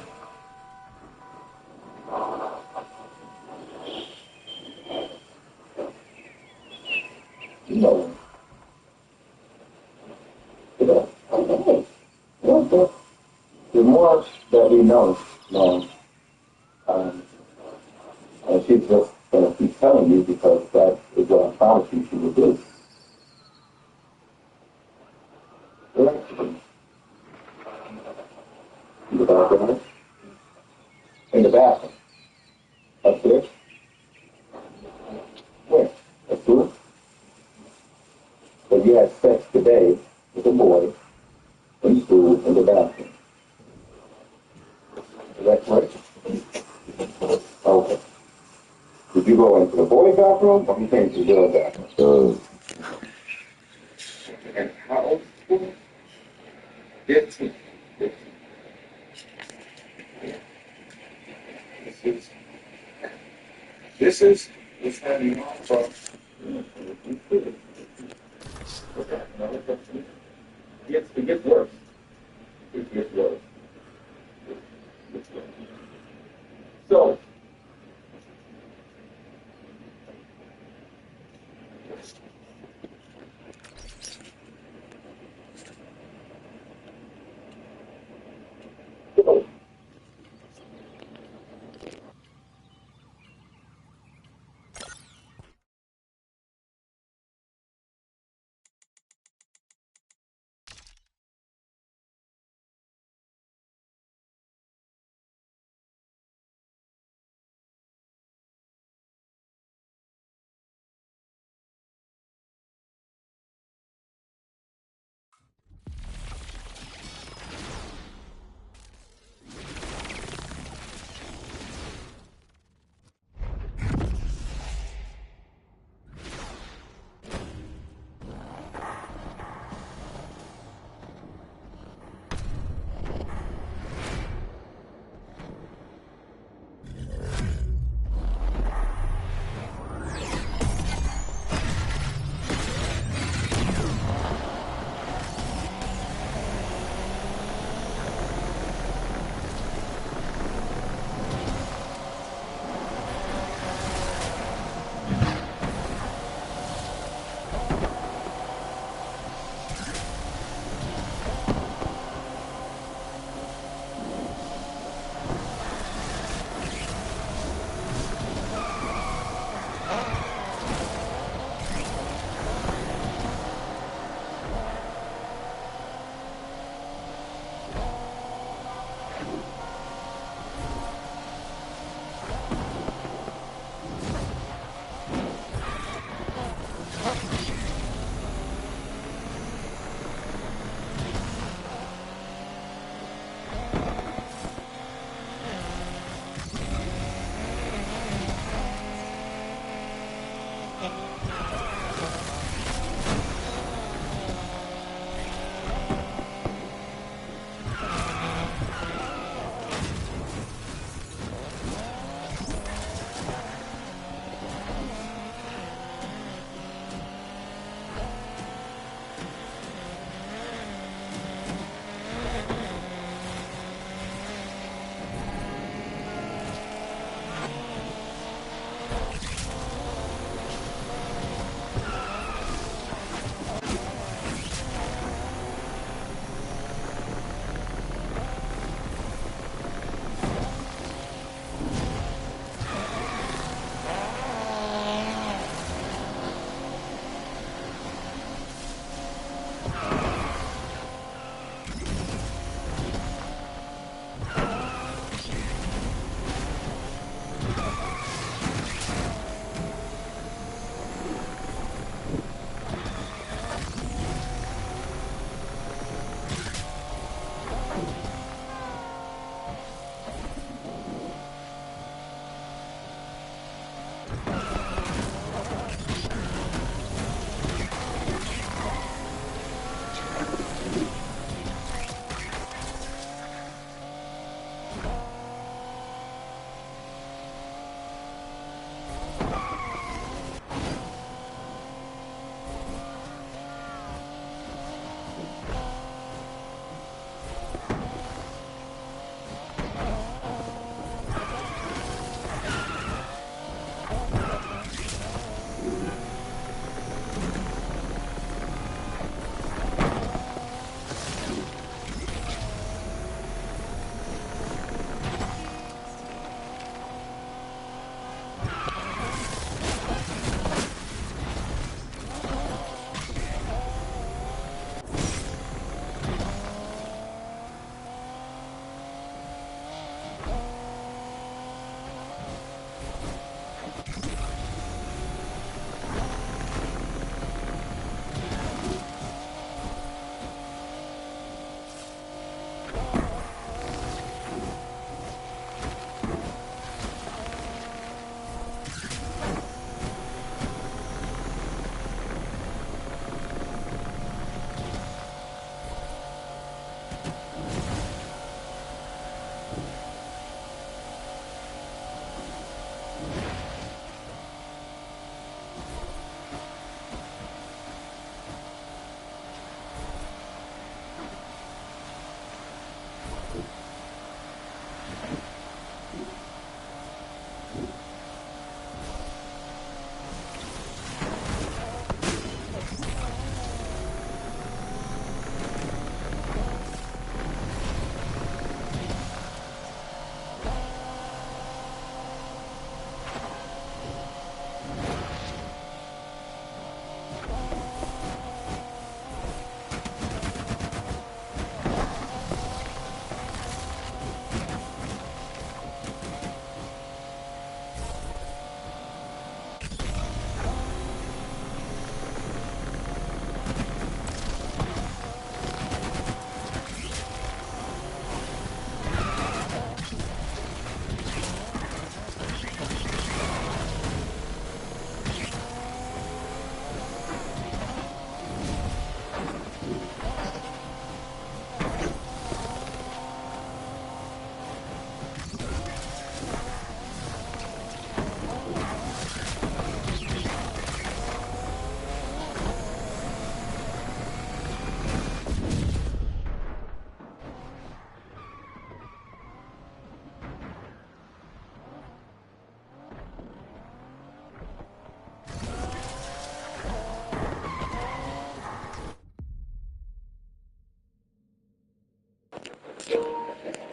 You know, the more that we know, and she's just going to keep telling you because that is what I promised you she would do. In the bathroom? In the bathroom. Upstairs? Where? At school? So you had sex today with a boy in school in the bathroom. Is that correct? Okay. Did you go into the boys' bathroom or you came to the girls' bathroom? And how old was the boy? 15. This is what's happening from it gets worse. It gets worse. So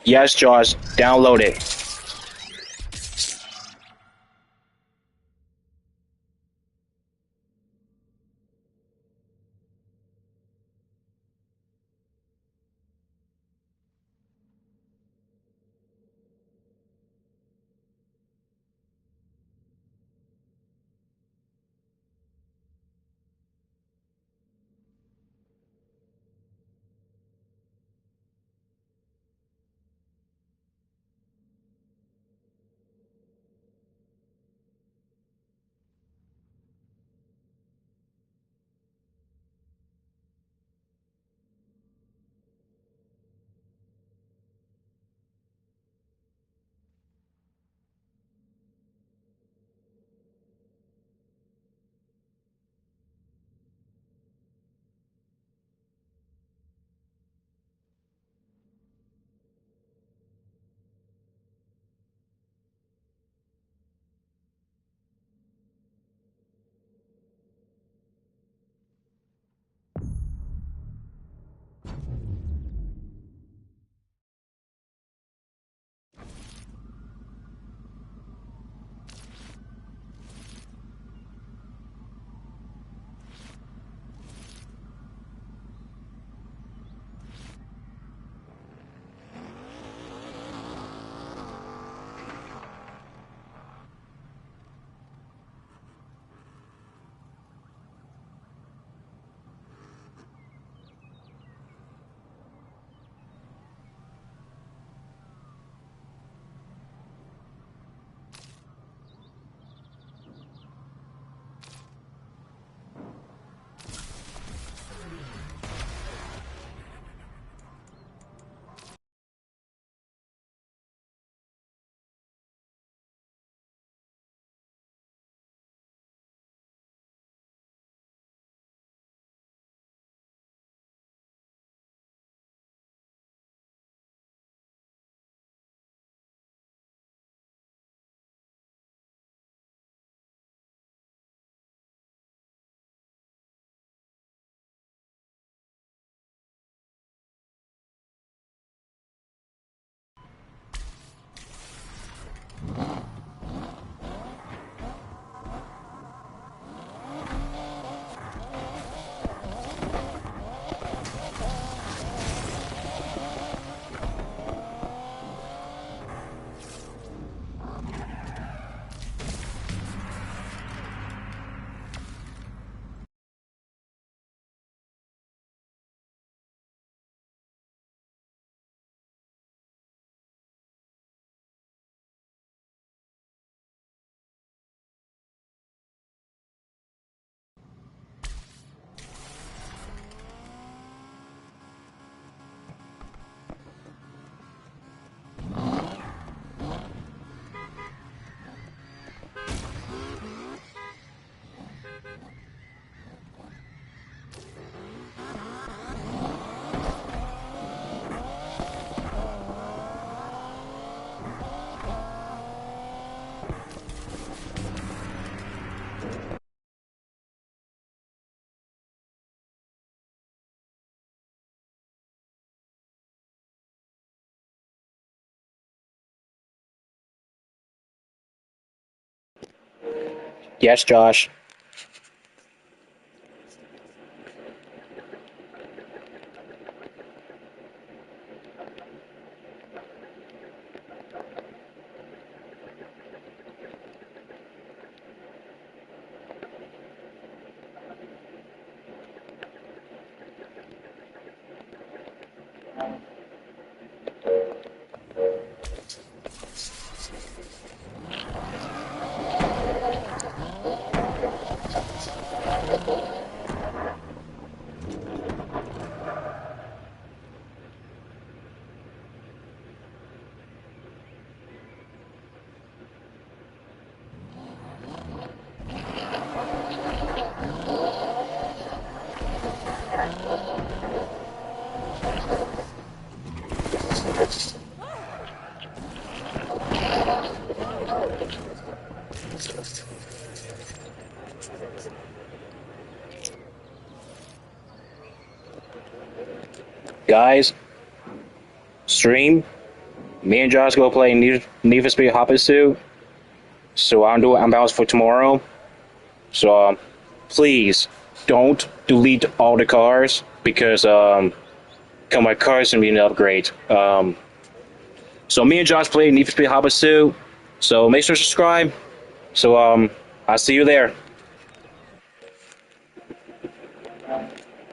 Yes, Jaws, download it. Yes, Josh. Guys, stream. Me and Josh go play Need for Speed Hot Pursuit. So I'm doing Unbound for tomorrow. So please don't delete all the cars because my car's gonna be an upgrade. So me and Josh play Need for Speed Hot Pursuit. So make sure to subscribe. So I'll see you there.